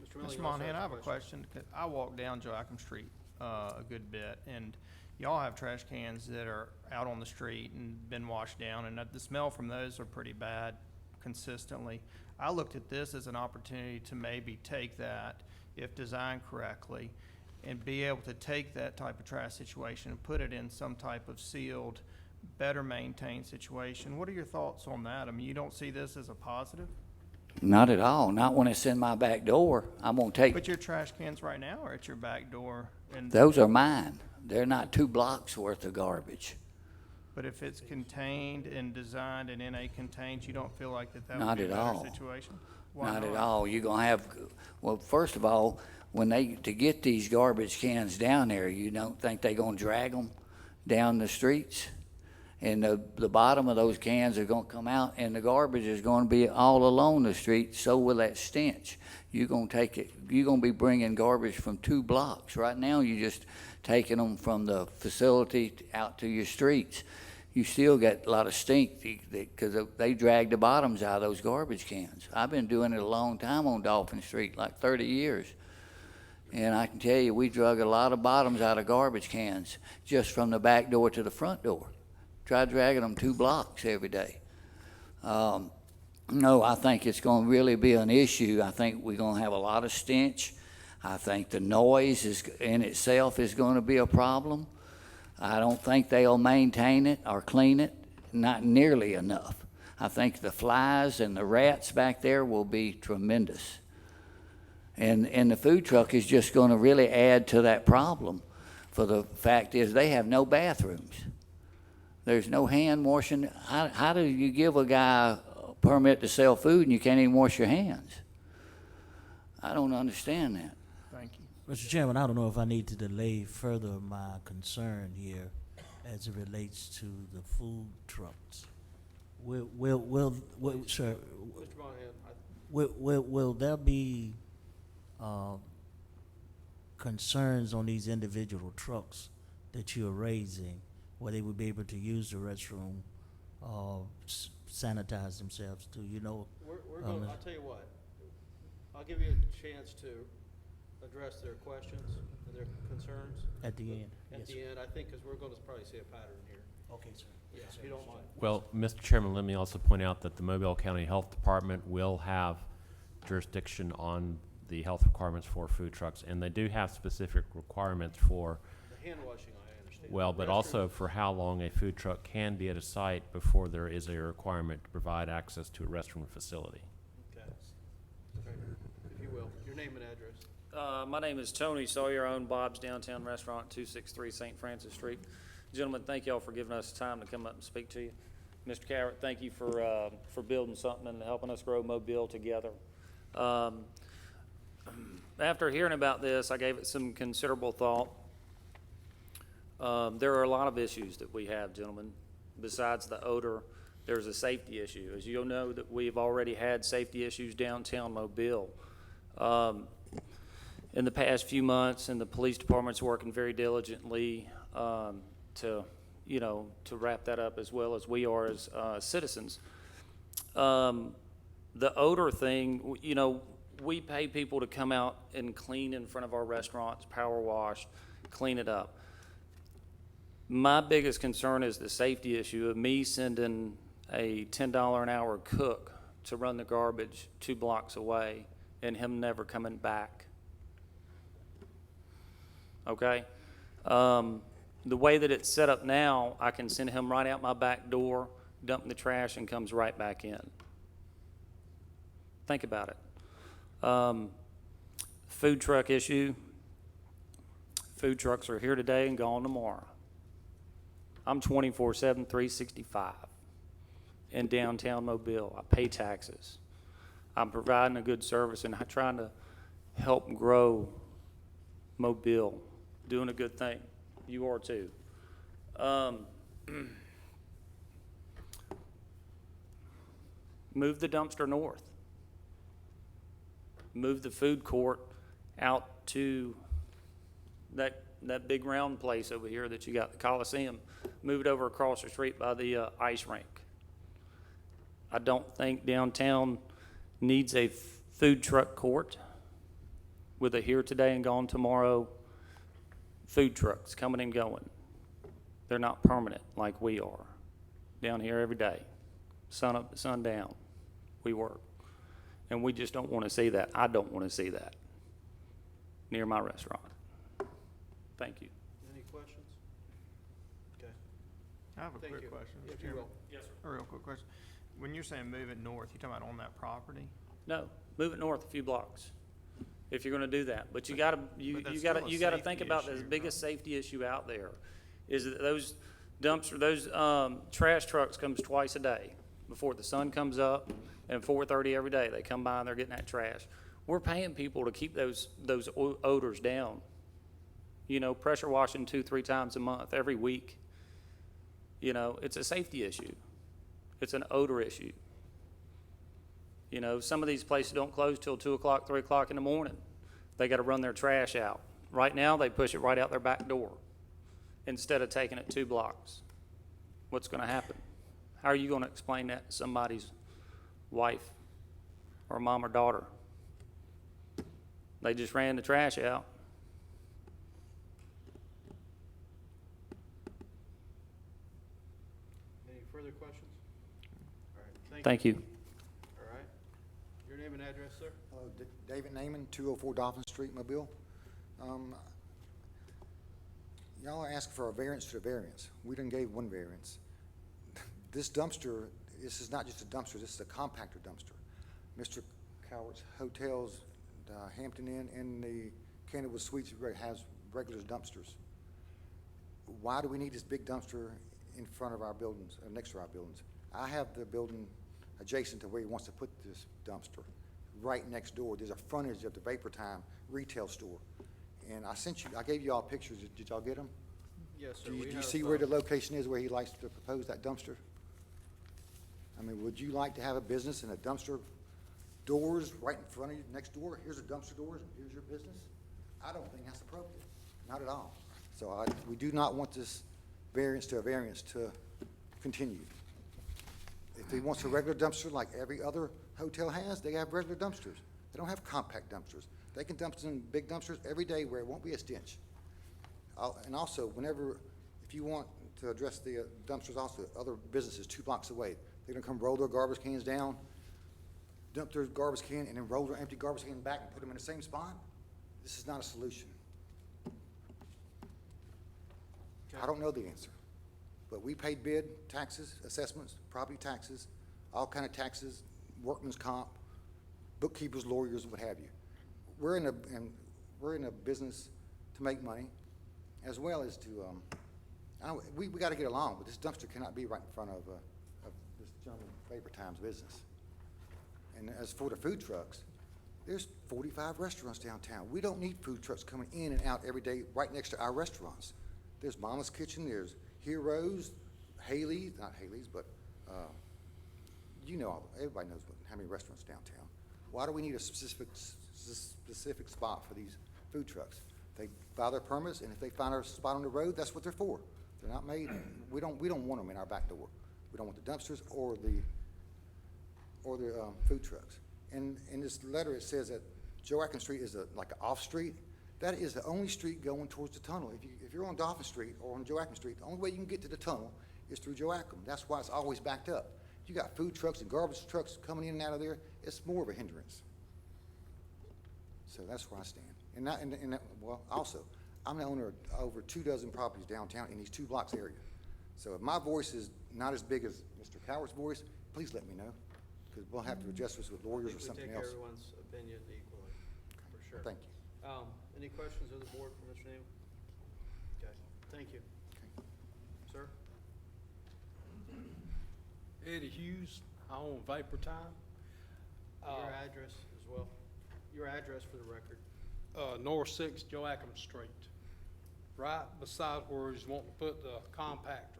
Mr. Milling, Mr. you also Monahan, I has have a question. 'Cause I walk down Joachim Street, a good bit, and y'all have trash cans that are out on the street and been washed down, and the smell from those are pretty bad consistently. I looked at this as an opportunity to maybe take that, if designed correctly, and be able to take that type of trash situation and put it in some type of sealed, better maintained situation. What are your thoughts on that? I mean, you don't see this as a positive? Not at all. Not when it's in my back door. I'm gonna take, But your trash cans right now are at your back door, and those are mine. They're not 2 blocks worth of garbage. but if it's contained and designed and in a contained, you don't feel like that would Not be a at better all. situation? Why Not at all. You're gonna have, well, first of all, to get these garbage cans down there, you don't think they're gonna drag them down the streets? And the bottom of those cans are gonna come out, and the garbage is gonna be all along the street, so will that stench. You're gonna be bringing garbage from 2 blocks. Right now, you're just taking them from the facility out to your streets. You still got a lot of stink, because they drag the bottoms out of those garbage cans. I've been doing it a long time on Dolphin Street, like 30 years. And I can tell you, we drug a lot of bottoms out of garbage cans just from the back door to the front door. Try dragging them 2 blocks every day. No, I think it's going to really be an issue. I think we're going to have a lot of stench. I think the noise in itself is going to be a problem. I don't think they'll maintain it or clean it, not nearly enough. I think the flies and the rats back there will be tremendous. And the food truck is just going to really add to that problem. For the fact is, they have no bathrooms. There's no hand washing. How do you give a guy a permit to sell food and you can't even wash your hands? I don't understand that. Thank you. Mr. Chairman, I don't know if I need to delay further my concern here as it relates to the food trucks. Sir, Mr. Monahan, will there be concerns on these individual trucks that you're raising, where they would be able to use the restroom, sanitize themselves too, you know? we're going, I'll tell you what, I'll give you a chance to address their questions and their concerns At the end? at Yes, the sir. end. I think, because we're going to probably see a pattern here. Okay, sir. Yeah, if you don't mind. Well, Mr. Chairman, let me also point out that the Mobile County Health Department will have jurisdiction on the health requirements for food trucks, and they do have specific requirements for, The hand washing, I understand. well, but also for how long a food truck can be at a site before there is a requirement to provide access to a restroom facility. Okay. Okay. If you will, your name and address. My name is Tony Sawyer. I own Bob's Downtown Restaurant, 263 St. Francis Street. Gentlemen, thank y'all for giving us time to come up and speak to you. Mr. Carrot, thank you for building something and helping us grow Mobile together. After hearing about this, I gave it some considerable thought. There are a lot of issues that we have, gentlemen. Besides the odor, there's a safety issue. As you'll know, that we've already had safety issues downtown Mobile. In the past few months, and the police department's working very diligently to wrap that up, as well as we are as citizens. The odor thing, we pay people to come out and clean in front of our restaurants, power wash, clean it up. My biggest concern is the safety issue of me sending a $10 an hour cook to run the garbage 2 blocks away and him never coming back. Okay? The way that it's set up now, I can send him right out my back door, dump the trash, and comes right back in. Think about it. Food truck issue. Food trucks are here today and gone tomorrow. I'm 24/7, 365 in downtown Mobile. I pay taxes. I'm providing a good service and I'm trying to help grow Mobile, doing a good thing. You are too. Move the dumpster north. Move the food court out to that big round place over here that you got, the Coliseum, move it over across the street by the ice rink. I don't think downtown needs a food truck court with a here today and gone tomorrow food trucks coming and going. They're not permanent like we are. Down here every day, sun up to sundown, we work. And we just don't want to see that. I don't want to see that near my restaurant. Thank you. Any questions? Okay. I have a Thank quick you. question, If Mr. you Chairman. will. Yes, sir. A real quick question. When you're saying move it north, you talking about on that property? No, move it north a few blocks if you're gonna do that. But you gotta, but you that's gotta, still a you gotta think safety about the issue, biggest safety issue out there is that those those trash trucks comes twice a day. Before the sun comes up and 4:30 every day, they come by and they're getting that trash. We're paying people to keep those odors down. You know, pressure washing 2-3 times a month, every week. You know, it's a safety issue. It's an odor issue. You know, some of these places don't close till 2 o'clock, 3 o'clock in the morning. They got to run their trash out. Right now, they push it right out their back door instead of taking it 2 blocks. What's going to happen? How are you going to explain that to somebody's wife or mom or daughter? They just ran the trash out. Any further questions? All right, Thank you. All right. Your name and address, sir? David Naaman, 204 Dolphin Street, Mobile. Y'all are asking for a variance to a variance. We done gave one variance. This dumpster, this is not just a dumpster, this is a compactor dumpster. Mr. Cowart's Hotels, Hampton Inn, and the Candlewood Suites has regular dumpsters. Why do we need this big dumpster in front of our buildings, next to our buildings? I have the building adjacent to where he wants to put this dumpster, right next door. There's a frontage of the Vapor Time retail store. And I gave you all pictures. Did y'all get them? Yes, sir. Do We you have, see where the location is where he likes to propose that dumpster? I mean, would you like to have a business and a dumpster doors right in front of you, next door? Here's a dumpster doors, and here's your business? I don't think that's appropriate, not at all. So we do not want this variance to a variance to continue. If he wants a regular dumpster like every other hotel has, they have regular dumpsters. They don't have compact dumpsters. They can dump in big dumpsters every day where it won't be a stench. And also, if you want to address the dumpsters also, other businesses 2 blocks away, they're gonna come roll their garbage cans down, dump their garbage can, and then roll their empty garbage can back and put them in the same spot. This is not a solution. I don't know the answer, but we paid bid, taxes, assessments, property taxes, all kind of taxes, workman's comp, bookkeepers, lawyers, what have you. We're in a business to make money, as well as to, we got to get along, but this dumpster cannot be right in front of this gentleman Vapor Time's business. And as for the food trucks, there's 45 restaurants downtown. We don't need food trucks coming in and out every day right next to our restaurants. There's Mama's Kitchen, there's Heroes, Haley's, not Haley's, but you know, everybody knows how many restaurants downtown. Why do we need a specific spot for these food trucks? They file their permits, and if they find a spot on the road, that's what they're for. They're not made, we don't want them in our back door. We don't want the dumpsters or the food trucks. And in this letter, it says that Joachim Street is like an off street. That is the only street going towards the tunnel. If you're on Dolphin Street or on Joachim Street, the only way you can get to the tunnel is through Joachim. That's why it's always backed up. You got food trucks and garbage trucks coming in and out of there. It's more of a hindrance. So that's where I stand. Well, also, I'm the owner of over 24 properties downtown in these 2 blocks area. So if my voice is not as big as Mr. Coward's voice, please let me know, because we'll have to adjust this with lawyers or something We else. take everyone's opinion equally, for sure. Thank you. Any questions of the board for Mr. Naaman? Okay, thank you. Sir? Eddie Hughes, I own Vapor Time. Your address as well. Your address for the record. North 6 Joachim Street, right beside where he's wanting to put the compactor.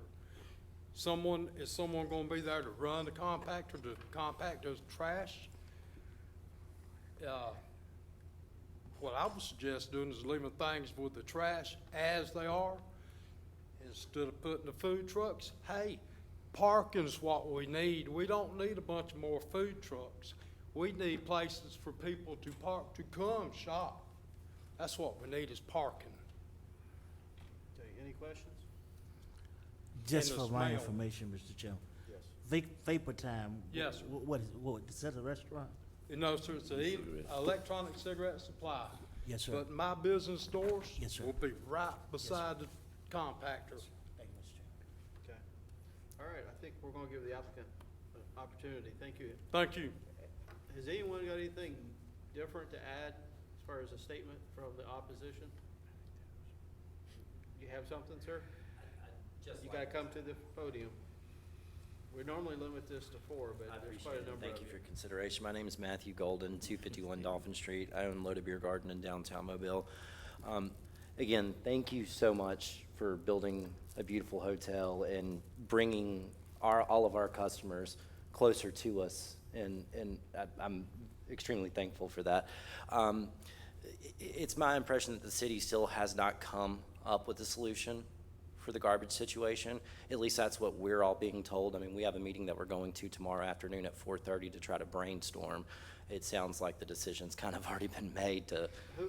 Is someone gonna be there to run the compactor, to compact those trash? what I would suggest doing is leaving things with the trash as they are, instead of putting the food trucks. Hey, parking's what we need. We don't need a bunch more food trucks. We need places for people to park, to come shop. That's what we need, is parking. Okay, any questions? Just And the for my smell. information, Mr. Chairman. Yes. Vapor Time. Yes, sir. What, is that a restaurant? No, sir, it's an electronic cigarette supply. Yes, sir. But my business doors Yes, sir. will be right beside the compactor. Thank you, Mr. Chairman. Okay. All right, I think we're gonna give the applicant an opportunity. Thank you. Thank you. Has anyone got anything different to add as far as a statement from the opposition? You have something, sir? You gotta come to the podium. We normally limit this to 4, but there's quite a number of Thank you you. for your consideration. My name is Matthew Golden, 251 Dolphin Street. I own Loda Beer Garden in downtown Mobile. Again, thank you so much for building a beautiful hotel and bringing all of our customers closer to us, and I'm extremely thankful for that. It's my impression that the city still has not come up with a solution for the garbage situation. At least that's what we're all being told. I mean, we have a meeting that we're going to tomorrow afternoon at 4:30 to try to brainstorm. It sounds like the decision's kind of already been made to. Who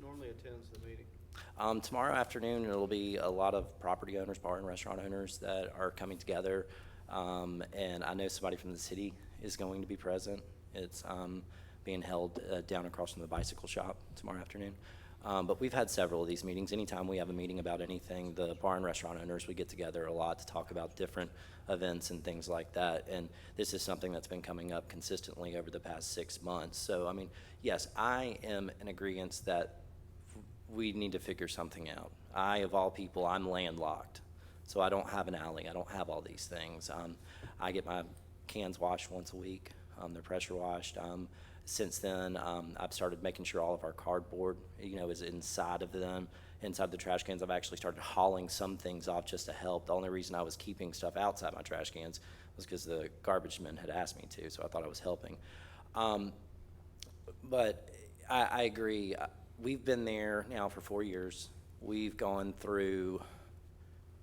normally attends the meeting? Tomorrow afternoon, it'll be a lot of property owners, bar and restaurant owners that are coming together. And I know somebody from the city is going to be present. It's being held down across from the bicycle shop tomorrow afternoon. But we've had several of these meetings. Anytime we have a meeting about anything, the bar and restaurant owners, we get together a lot to talk about different events and things like that. And this is something that's been coming up consistently over the past 6 months. So, I mean, yes, I am in agreement that we need to figure something out. I, of all people, I'm landlocked. So I don't have an alley. I don't have all these things. I get my cans washed once a week. They're pressure washed. Since then, I've started making sure all of our cardboard, is inside of them, inside the trash cans. I've actually started hauling some things off just to help. The only reason I was keeping stuff outside my trash cans was because the garbage men had asked me to, so I thought I was helping. But I agree. We've been there now for 4 years. We've gone through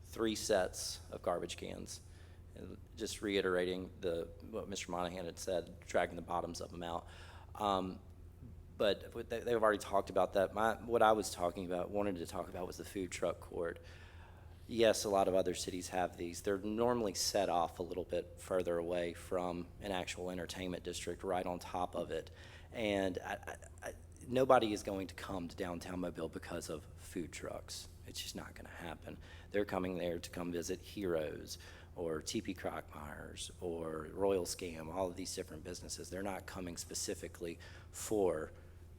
3 sets of garbage cans. And just reiterating what Mr. Monahan had said, dragging the bottoms of them out. But they've already talked about that. What I was wanted to talk about was the food truck court. Yes, a lot of other cities have these. They're normally set off a little bit further away from an actual entertainment district, right on top of it. And nobody is going to come to downtown Mobile because of food trucks. It's just not going to happen. They're coming there to come visit Heroes or TP Crockmeyer's or Royal Scam, all of these different businesses. They're not coming specifically for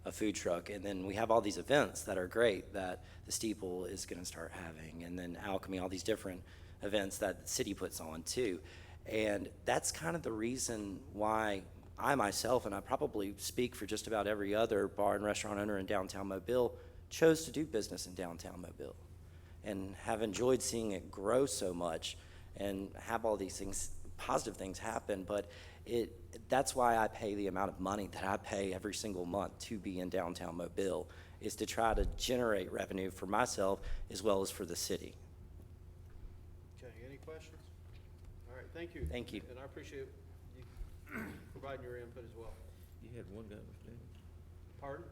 a food truck. And then we have all these events that are great that the Steeple is going to start having, and then Alchemy, all these different events that the city puts on too. And that's kind of the reason why I myself, and I probably speak for just about every other bar and restaurant owner in downtown Mobile, chose to do business in downtown Mobile and have enjoyed seeing it grow so much and have all these things, positive things happen. But that's why I pay the amount of money that I pay every single month to be in downtown Mobile, is to try to generate revenue for myself as well as for the city. Okay, any questions? All right, thank you. Thank you. And I appreciate you providing your input as well. You had one guy was standing, Pardon?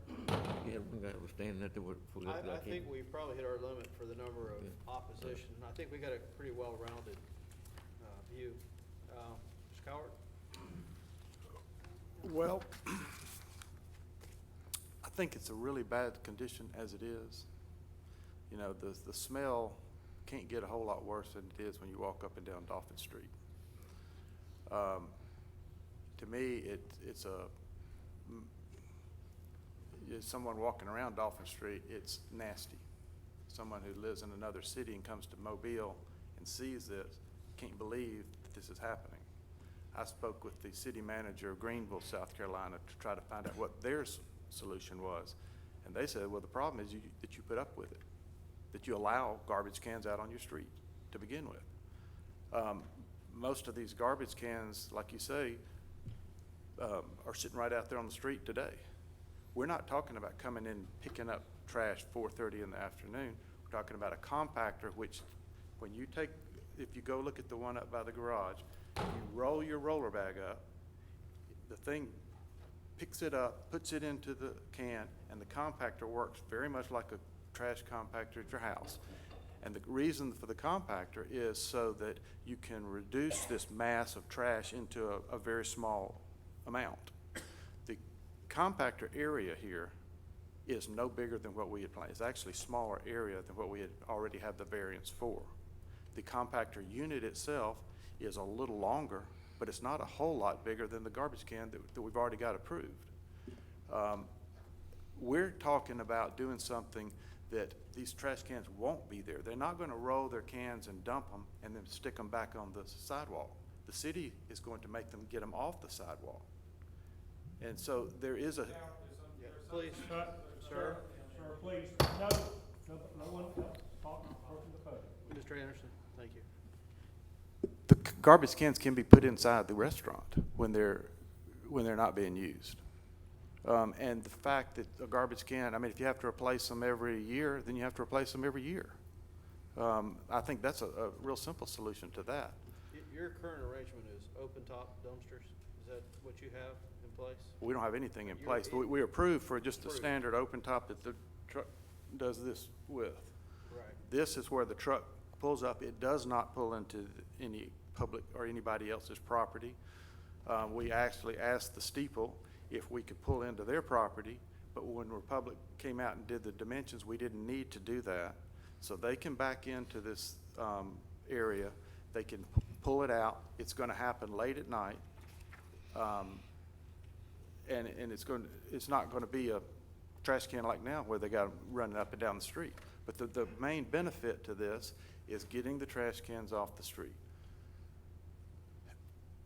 you had one guy was standing at the, I think we probably hit our limit for the number of opposition. I think we got a pretty well-rounded view. Mr. Coward? Well, I think it's a really bad condition as it is. The smell can't get a whole lot worse than it is when you walk up and down Dolphin Street. To me, it's someone walking around Dolphin Street, it's nasty. Someone who lives in another city and comes to Mobile and sees this can't believe that this is happening. I spoke with the city manager of Greenville, South Carolina, to try to find out what their solution was. And they said, well, the problem is that you put up with it, that you allow garbage cans out on your street to begin with. Most of these garbage cans, like you say, are sitting right out there on the street today. We're not talking about coming in, picking up trash 4:30 in the afternoon. We're talking about a compactor, which, when you take, if you go look at the one up by the garage, you roll your roller bag up, the thing picks it up, puts it into the can, and the compactor works very much like a trash compactor at your house. And the reason for the compactor is so that you can reduce this mass of trash into a very small amount. The compactor area here is no bigger than what we had planned. It's actually a smaller area than what we had already had the variance for. The compactor unit itself is a little longer, but it's not a whole lot bigger than the garbage can that we've already got approved. We're talking about doing something that these trash cans won't be there. They're not going to roll their cans and dump them and then stick them back on the sidewalk. The city is going to make them get them off the sidewalk. And so there is a... Please, sir. Sir, please, no one else talking from the podium. Mr. Anderson, thank you. The garbage cans can be put inside the restaurant when they're not being used. And the fact that a garbage can, I mean, if you have to replace them every year, then you have to replace them every year. I think that's a real simple solution to that. Your current arrangement is open-top dumpsters? Is that what you have in place? We don't have anything in You're- place. We approve for just the Approved. standard open top that the truck does this with. Right. This is where the truck pulls up. It does not pull into any public or anybody else's property. We actually asked the steeple if we could pull into their property, but when Republic came out and did the dimensions, we didn't need to do that. So they can back into this area. They can pull it out. It's going to happen late at night. And it's not going to be a trash can like now where they got them running up and down the street. But the main benefit to this is getting the trash cans off the street.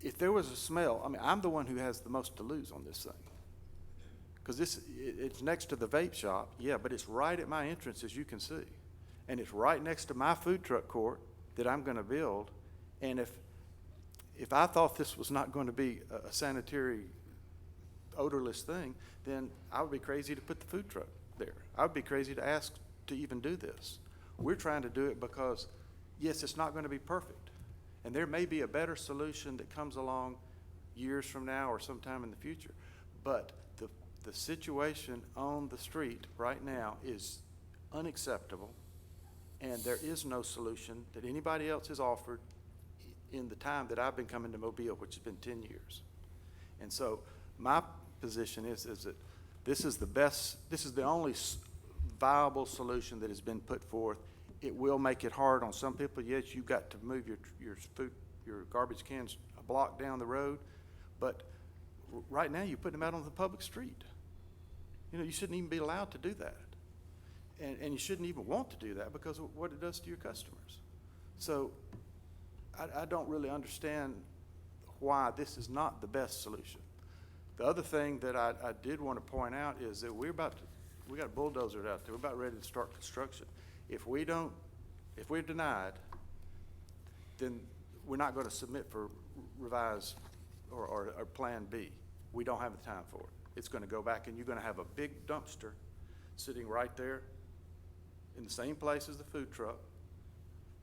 If there was a smell, I mean, I'm the one who has the most to lose on this thing. Because it's next to the vape shop, yeah, but it's right at my entrance, as you can see. And it's right next to my food truck court that I'm going to build. And if I thought this was not going to be a sanitary, odorless thing, then I would be crazy to put the food truck there. I would be crazy to ask to even do this. We're trying to do it because, yes, it's not going to be perfect. And there may be a better solution that comes along years from now or sometime in the future. But the situation on the street right now is unacceptable, and there is no solution that anybody else has offered in the time that I've been coming to Mobile, which has been 10 years. And so my position is that this is the only viable solution that has been put forth. It will make it hard on some people. Yes, you've got to move your garbage cans a block down the road, but right now you're putting them out on the public street. You know, you shouldn't even be allowed to do that. And you shouldn't even want to do that because of what it does to your customers. So I don't really understand why this is not the best solution. The other thing that I did want to point out is that we got a bulldozer out there. We're about ready to start construction. If we're denied, then we're not going to submit for revised or Plan B. We don't have the time for it. It's going to go back, and you're going to have a big dumpster sitting right there in the same place as the food truck.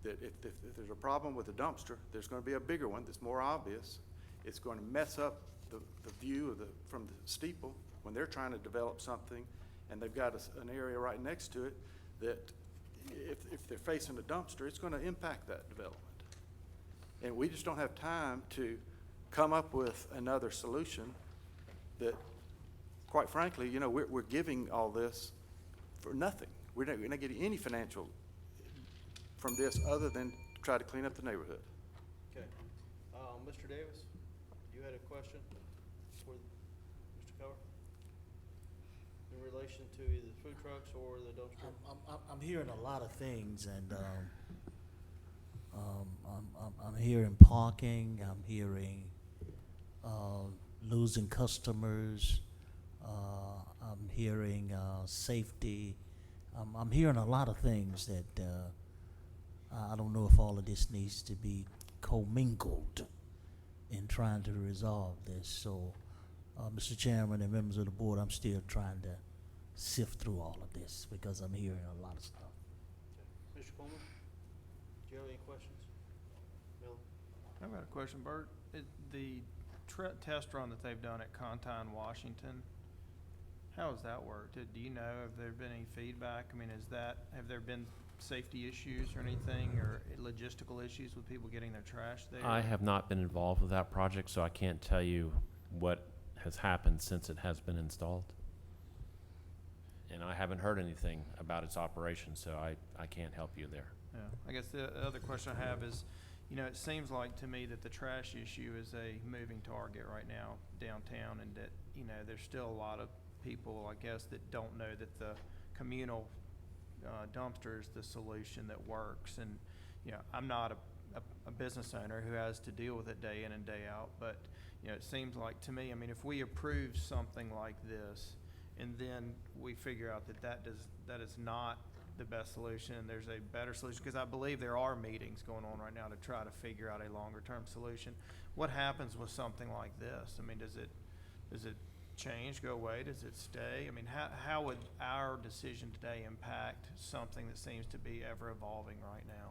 That if there's a problem with the dumpster, there's going to be a bigger one that's more obvious. It's going to mess up the view from the steeple when they're trying to develop something, and they've got an area right next to it that if they're facing a dumpster, it's going to impact that development. And we just don't have time to come up with another solution that, quite frankly, you know, we're giving all this for nothing. We're not getting any financial from this other than try to clean up the neighborhood. Okay. Mr. Davis, you had a question for Mr. Cover? In relation to either the food trucks or the dumpster? I'm hearing a lot of things, and I'm hearing parking. I'm hearing losing customers. I'm hearing safety. I'm hearing a lot of things that I don't know if all of this needs to be commingled in trying to resolve this. So Mr. Chairman and members of the board, I'm still trying to sift through all of this because I'm hearing a lot of stuff. Mr. Coleman, do you have any questions? Bill? I've got a question, Bert. The test run that they've done at Contine, Washington, how has that worked? Do you know, have there been any feedback? I mean, have there been safety issues or anything, or logistical issues with people getting their trash there? I have not been involved with that project, so I can't tell you what has happened since it has been installed. And I haven't heard anything about its operation, so I can't help you there. Yeah, I guess the other question I have is, you know, it seems like to me that the trash issue is a moving target right now downtown, and that, you know, there's still a lot of people, I guess, that don't know that the communal dumpster is the solution that works. And, you know, I'm not a business owner who has to deal with it day in and day out, but, you know, it seems like to me, I mean, if we approve something like this, and then we figure out that is not the best solution, there's a better solution, because I believe there are meetings going on right now to try to figure out a longer-term solution. What happens with something like this? I mean, does it change, go away, does it stay? I mean, how would our decision today impact something that seems to be ever evolving right now?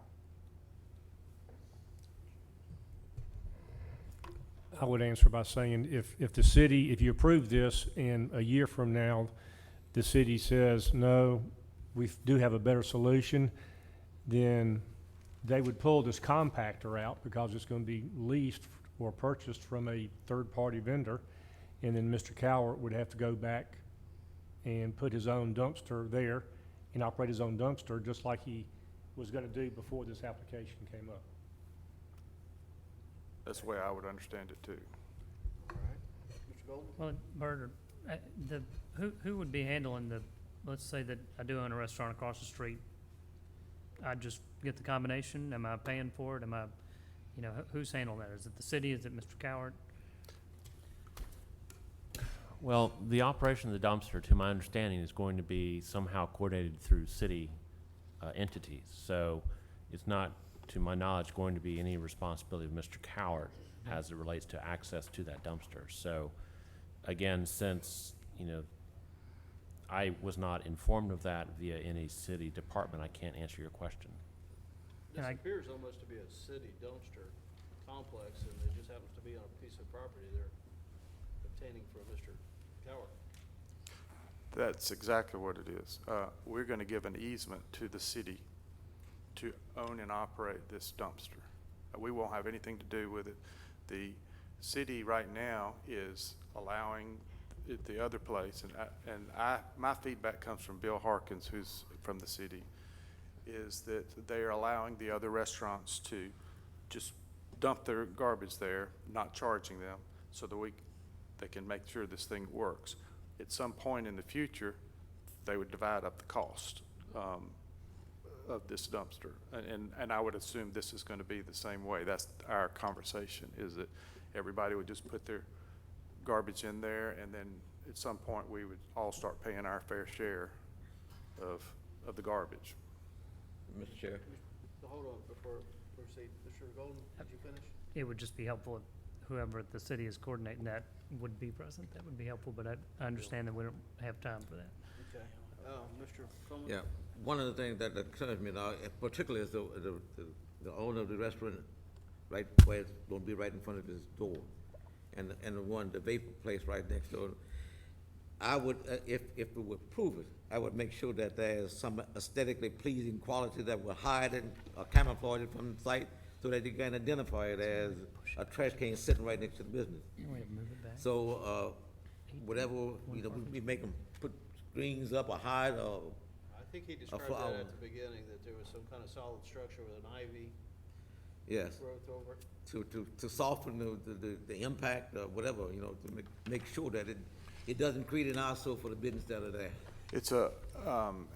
I would answer by saying if the city, if you approve this and a year from now, the city says, no, we do have a better solution, then they would pull this compactor out because it's going to be leased or purchased from a third-party vendor. And then Mr. Cowart would have to go back and put his own dumpster there and operate his own dumpster just like he was going to do before this application came up. That's the way I would understand it too. All right. Mr. Golden? Well, Bert, who would be handling let's say that I do own a restaurant across the street. I just get the combination. Am I paying for it? Who's handling that? Is it the city? Is it Mr. Cowart? Well, the operation of the dumpster, to my understanding, is going to be somehow coordinated through city entities. So it's not, to my knowledge, going to be any responsibility of Mr. Cowart as it relates to access to that dumpster. So again, since, I was not informed of that via any city department, I can't answer your question. This appears almost to be a city dumpster complex, and it just happens to be on a piece of property they're obtaining from Mr. Cowart. That's exactly what it is. We're going to give an easement to the city to own and operate this dumpster. We won't have anything to do with it. The city right now is allowing the other place, my feedback comes from Bill Harkins, who's from the city, is that they are allowing the other restaurants to just dump their garbage there, not charging them, so that they can make sure this thing works. At some point in the future, they would divide up the cost of this dumpster. And I would assume this is going to be the same way. That's our conversation, is that everybody would just put their garbage in there, and then at some point we would all start paying our fair share of the garbage. Mr. Chair? So hold on before we proceed. Mr. Golden, did you finish? It would just be helpful if whoever at the city is coordinating that would be present. That would be helpful, but I understand that we don't have time for that. Okay. Mr. Coleman? Yeah, one of the things that concerns me now, particularly is the owner of the restaurant, right where it's going to be right in front of his door, and the vapor place right next door. I would, if we would prove it, I would make sure that there's some aesthetically pleasing quality that will hide it or camouflage it from the site, so that you can identify it as a trash can sitting right next to the business. Move it back. So, whatever, we make them put screens up or hide or I think he described that flower. at the beginning, that there was some kind of solid structure with an ivy yes, growth over it. to soften the impact or whatever, to make sure that it doesn't create an eyesore for the business that are there. It's a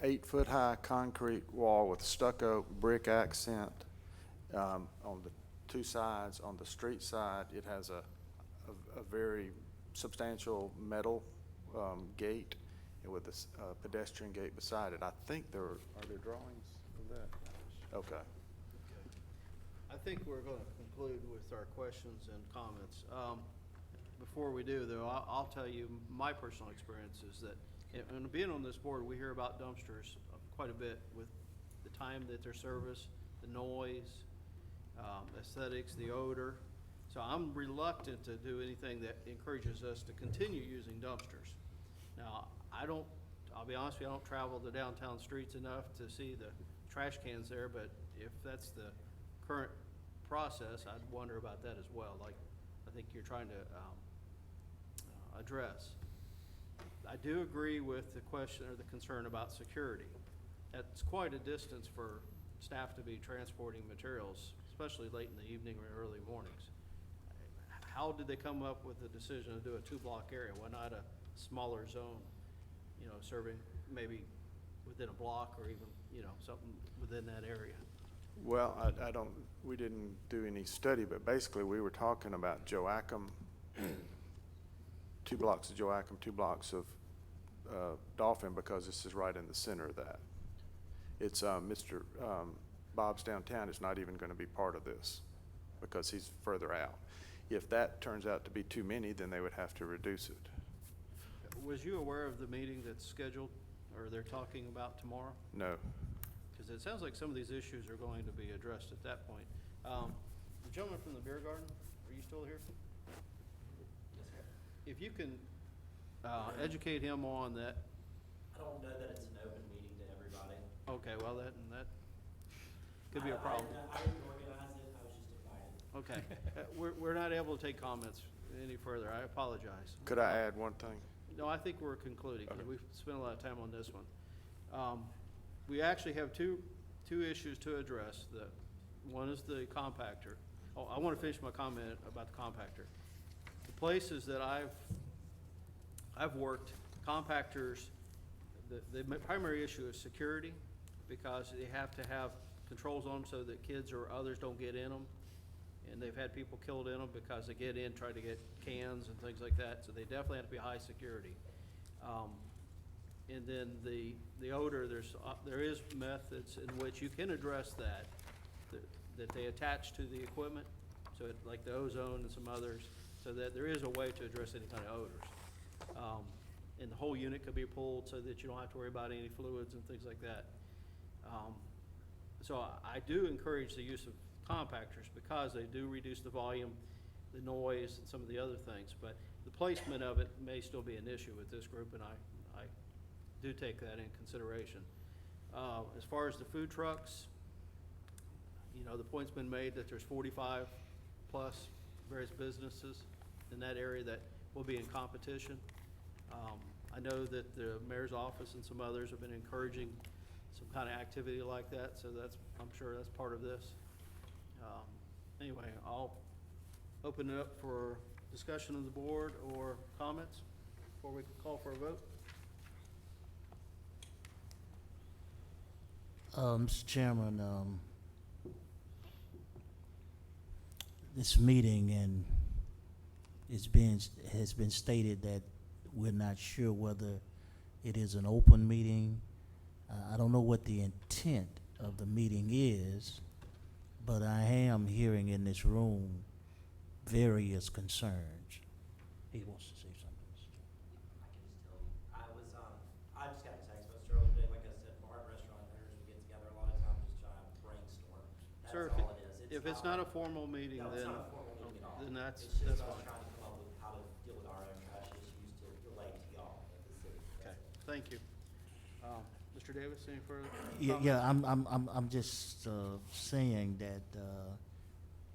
8-foot-high concrete wall with stucco brick accent on the two sides. On the street side, it has a very substantial metal gate with a pedestrian gate beside it. I think are there drawings of that? Okay. I think we're going to conclude with our questions and comments. before we do, though, I'll tell you, my personal experience is that, and being on this board, we hear about dumpsters quite a bit with the time that they're serviced, the noise, aesthetics, the odor. So I'm reluctant to do anything that encourages us to continue using dumpsters. Now, I'll be honest with you, I don't travel the downtown streets enough to see the trash cans there, but if that's the current process, I'd wonder about that as well, like I think you're trying to address. I do agree with the question or the concern about security. That's quite a distance for staff to be transporting materials, especially late in the evening or early mornings. How did they come up with the decision to do a 2-block area? Why not a smaller zone, you know, serving maybe within a block or even, you know, something within that area? Well, we didn't do any study, but basically we were talking about Joachim, 2 blocks of Joachim, 2 blocks of Dolphin, because this is right in the center of that. It's Mr. Bob's Downtown is not even going to be part of this because he's further out. If that turns out to be too many, then they would have to reduce it. Was you aware of the meeting that's scheduled, or they're talking about tomorrow? No. Because it sounds like some of these issues are going to be addressed at that point. The gentleman from the beer garden, are you still here? If you can educate him on that. I don't know that it's an open meeting to everybody. Okay, well, that could be a problem. I didn't organize it, I was just invited. Okay. We're not able to take comments any further. I apologize. Could I add one thing? No, I think we're concluding, because Okay. we've spent a lot of time on this one. We actually have two issues to address. One is the compactor. Oh, I want to finish my comment about the compactor. The places that I've worked, compactors, the primary issue is security, because they have to have controls on them so that kids or others don't get in them. And they've had people killed in them because they get in, try to get cans and things like that, so they definitely have to be high security. And then the odor, there is methods in which you can address that they attach to the equipment, so like the ozone and some others, so that there is a way to address any kind of odors. And the whole unit could be pulled so that you don't have to worry about any fluids and things like that. So I do encourage the use of compactors because they do reduce the volume, the noise, and some of the other things. But the placement of it may still be an issue with this group, and I do take that in consideration. As far as the food trucks, you know, the point's been made that there's 45 plus various businesses in that area that will be in competition. I know that the mayor's office and some others have been encouraging some kind of activity like that, so I'm sure that's part of this. Anyway, I'll open it up for discussion of the board or comments before we call for a vote. Mr. Chairman, this meeting has been stated that we're not sure whether it is an open meeting. I don't know what the intent of the meeting is, but I am hearing in this room various concerns. He wants to say something. I can just tell you, I just got a text message earlier today, like I said, bar and restaurant owners, we get together a lot of times, just try to brainstorm. Sir, That's all it is. if it's not a formal meeting, No, it's then, not a formal meeting at all. then that's It's just us fine. trying to come up with how to deal with our own trash issues to relate to y'all at the city. Okay, thank you. Mr. Davis, any further Yeah, comments? I'm just saying that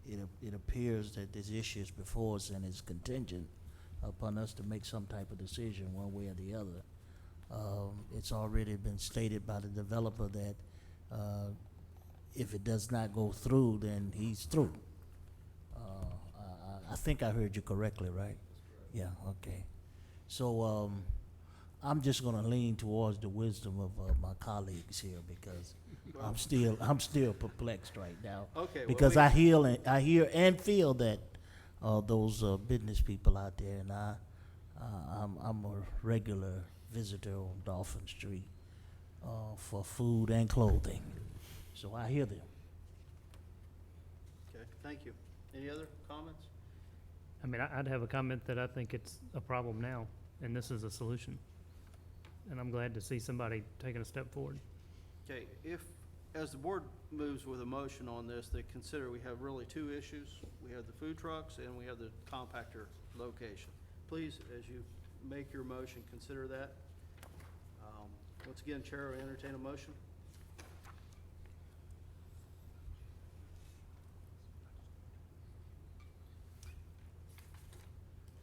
it appears that this issue is before us and is contingent upon us to make some type of decision one way or the other. It's already been stated by the developer that if it does not go through, then he's through. I think I heard you correctly, right? Yeah, okay. So I'm just gonna lean towards the wisdom of my colleagues here because I'm still perplexed right now. Okay, well, Because I hear and feel that those business people out there, and I'm a regular visitor on Dolphin Street for food and clothing, so I hear them. Okay, thank you. Any other comments? I mean, I'd have a comment that I think it's a problem now, and this is a solution. And I'm glad to see somebody taking a step forward. Okay, as the board moves with a motion on this, they consider we have really two issues. We have the food trucks and we have the compactor location. Please, as you make your motion, consider that. Once again, Chair, will entertain a motion.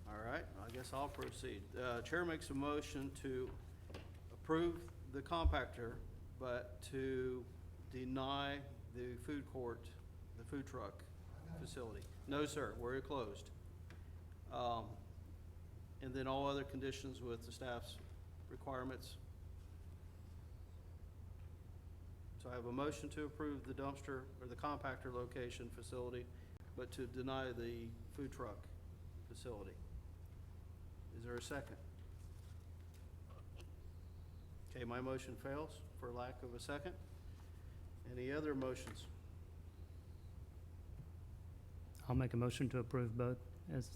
All right, I guess I'll proceed. Chair makes a motion to approve the compactor, but to deny the food court, the food truck facility. No, sir, we're closed. And then all other conditions with the staff's requirements. So I have a motion to approve the dumpster or the compactor location facility, but to deny the food truck facility. Is there a second? Okay, my motion fails for lack of a second. Any other motions? I'll make a motion to approve both as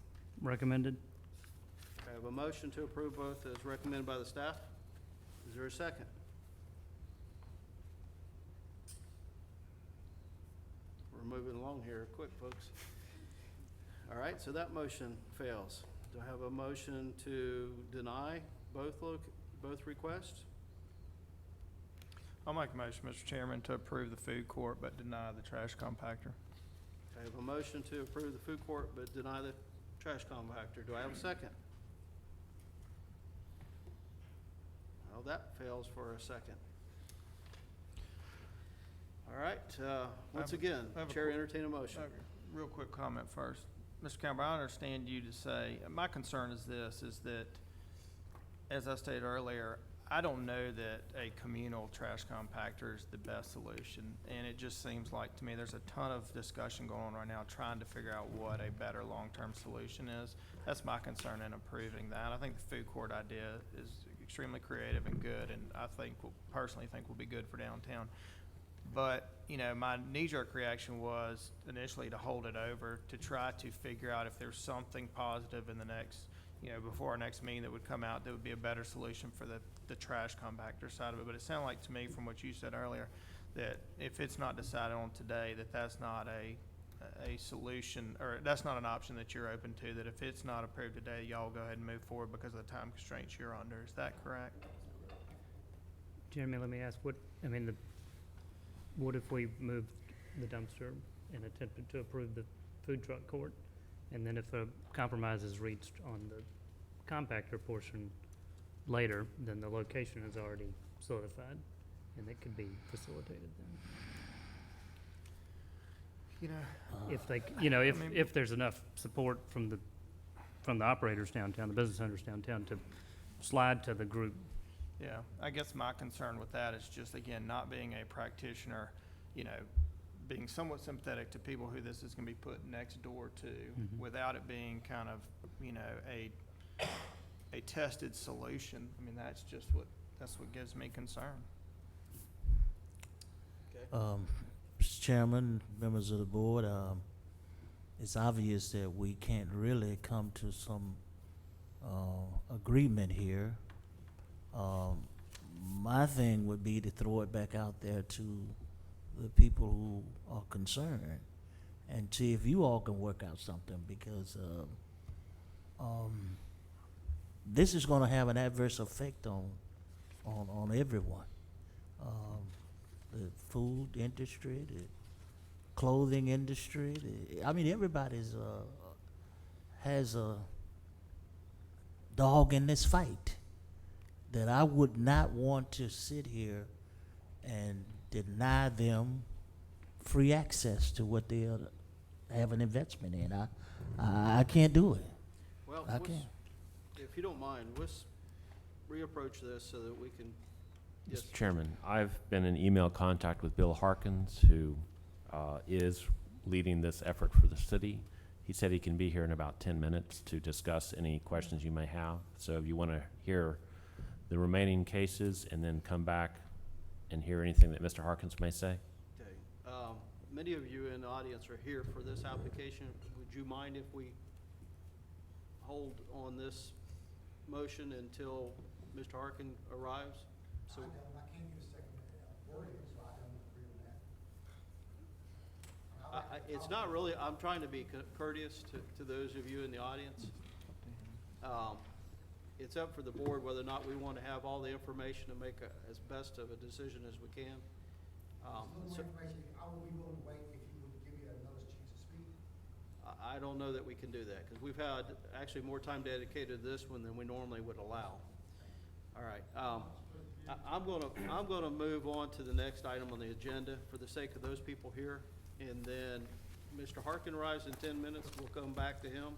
recommended. I have a motion to approve both as recommended by the staff. Is there a second? We're moving along here quick, folks. All right, so that motion fails. Do I have a motion to deny both requests? I'll make a motion, Mr. Chairman, to approve the food court but deny the trash compactor. I have a motion to approve the food court but deny the trash compactor. Do I have a second? Well, that fails for a second. All right, once again, I have a Chair quick- entertain a motion. Real quick comment first. Mr. Campbell, I understand you to say, my concern is this, is that, as I stated earlier, I don't know that a communal trash compactor is the best solution. And it just seems like to me there's a ton of discussion going on right now trying to figure out what a better long-term solution is. That's my concern in approving that. I think the food court idea is extremely creative and good, and I think, personally think will be good for downtown. But, you know, my knee-jerk reaction was initially to hold it over, to try to figure out if there's something positive in the next, you know, before our next meeting that would come out that would be a better solution for the trash compactor side of it. But it sounded like to me from what you said earlier that if it's not decided on today, that that's not a solution, or that's not an option that you're open to, that if it's not approved today, y'all go ahead and move forward because of the time constraints you're under. Is that correct? Jeremy, let me ask, what if we moved the dumpster and attempted to approve the food truck court? And then if a compromise is reached on the compactor portion later, then the location is already solidified and it could be facilitated then. You know, If they, if there's enough support from the operators downtown, the business owners downtown to slide to the group. yeah, I guess my concern with that is just, again, not being a practitioner, you know, being somewhat sympathetic to people who this is gonna be put next door to, without it being kind of, you know, a tested solution. I mean, that's what gives me concern. Mr. Chairman, members of the board, it's obvious that we can't really come to some agreement here. My thing would be to throw it back out there to the people who are concerned and see if you all can work out something, because this is going to have an adverse effect on everyone. The food industry, the clothing industry, I mean, everybody's has a dog in this fight, that I would not want to sit here and deny them free access to what they have an investment in. I can't do it. Well, I can't. if you don't mind, let's reapproach this so that we can. Yes, Mr. Chairman, I've been in email contact with Bill Harkins, who is leading this effort for the city. He said he can be here in about 10 minutes to discuss any questions you may have. So if you want to hear the remaining cases and then come back and hear anything that Mr. Harkins may say. Okay. Many of you in the audience are here for this application. Would you mind if we hold on this motion until Mr. Harkin arrives? So, I can't get a second wording, so I don't agree with that. it's not really, I'm trying to be courteous to those of you in the audience. It's up for the board whether or not we want to have all the information to make as best of a decision as we can. So- I will be willing to wait if you would give me another chance to speak. I don't know that we can do that, because we've had actually more time dedicated to this one than we normally would allow. All right, I'm gonna move on to the next item on the agenda for the sake of those people here. And then Mr. Harkin arrives in 10 minutes, we'll come back to him,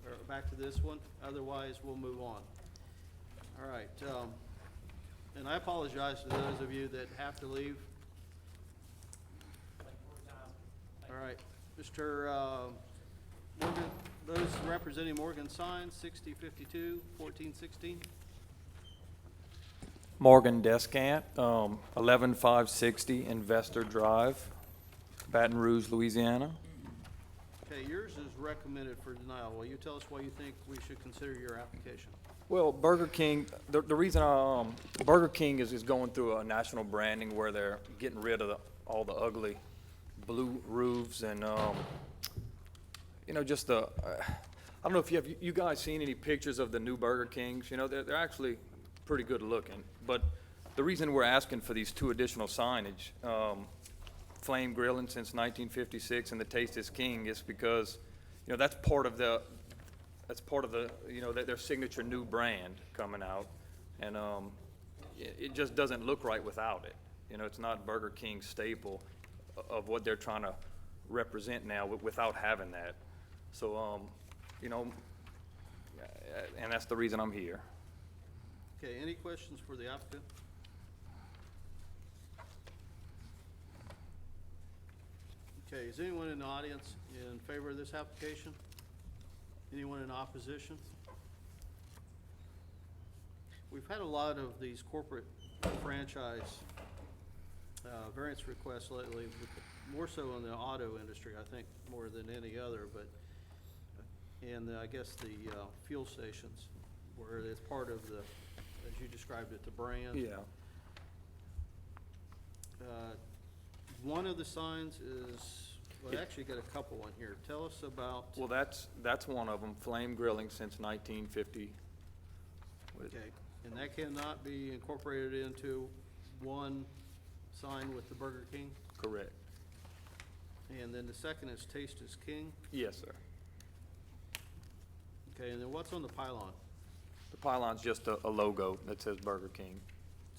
or back to this one, otherwise we'll move on. All right, and I apologize to those of you that have to leave. All right, Mr. Morgan, those representing Morgan Signs, 6052, 1416. Morgan Descant, 11560 Investor Drive, Baton Rouge, Louisiana. Okay, yours is recommended for denial. Will you tell us why you think we should consider your application? Well, Burger King, the reason Burger King is going through a national branding where they're getting rid of all the ugly blue roofs and, just I don't know if you guys seen any pictures of the new Burger Kings. They're actually pretty good looking. But the reason we're asking for these 2 additional signage, flame grilling since 1956 and the Taste is King, is because, that's part of the, their signature new brand coming out. And it just doesn't look right without it. It's not Burger King's staple of what they're trying to represent now without having that. So, and that's the reason I'm here. Okay, any questions for the applicant? Okay, is anyone in the audience in favor of this application? Anyone in opposition? We've had a lot of these corporate franchise variance requests lately, more so in the auto industry, I think, more than any other, but, and I guess the fuel stations, where it's part of the, as you described it, the brand. Yeah. One of the signs is, well, actually got a couple on here. Tell us about. Well, that's one of them, flame grilling since 1950. Okay, and that cannot be incorporated into one sign with the Burger King? Correct. And then the second is Taste is King? Yes, sir. Okay, and then what's on the pylon? The pylon's just a logo that says Burger King.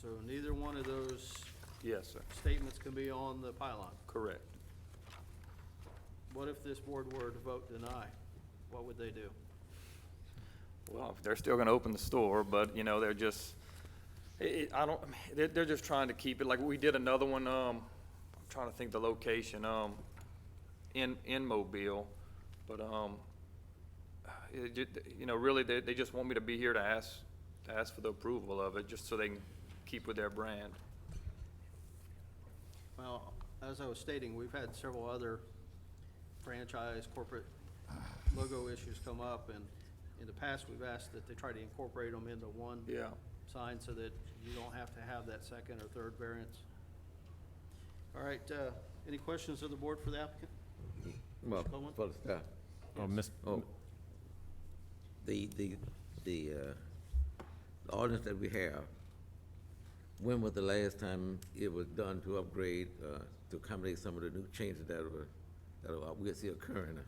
So neither one of those Yes, sir. statements can be on the pylon? Correct. What if this board were to vote deny? What would they do? Well, they're still gonna open the store, but, they're just, they're just trying to keep it, like, we did another one, I'm trying to think the location, in Mobile, but, really, they just want me to be here to ask for the approval of it, just so they can keep with their brand. Well, as I was stating, we've had several other franchise corporate logo issues come up, and in the past, we've asked that they try to incorporate them into one Yeah. sign so that you don't have to have that second or third variance. All right, any questions of the board for the applicant? Well, Mr. Coleman? for the staff. Oh, Miss, Oh, the ordinance that we have, when was the last time it was done to upgrade, to accommodate some of the new changes that we see occurring?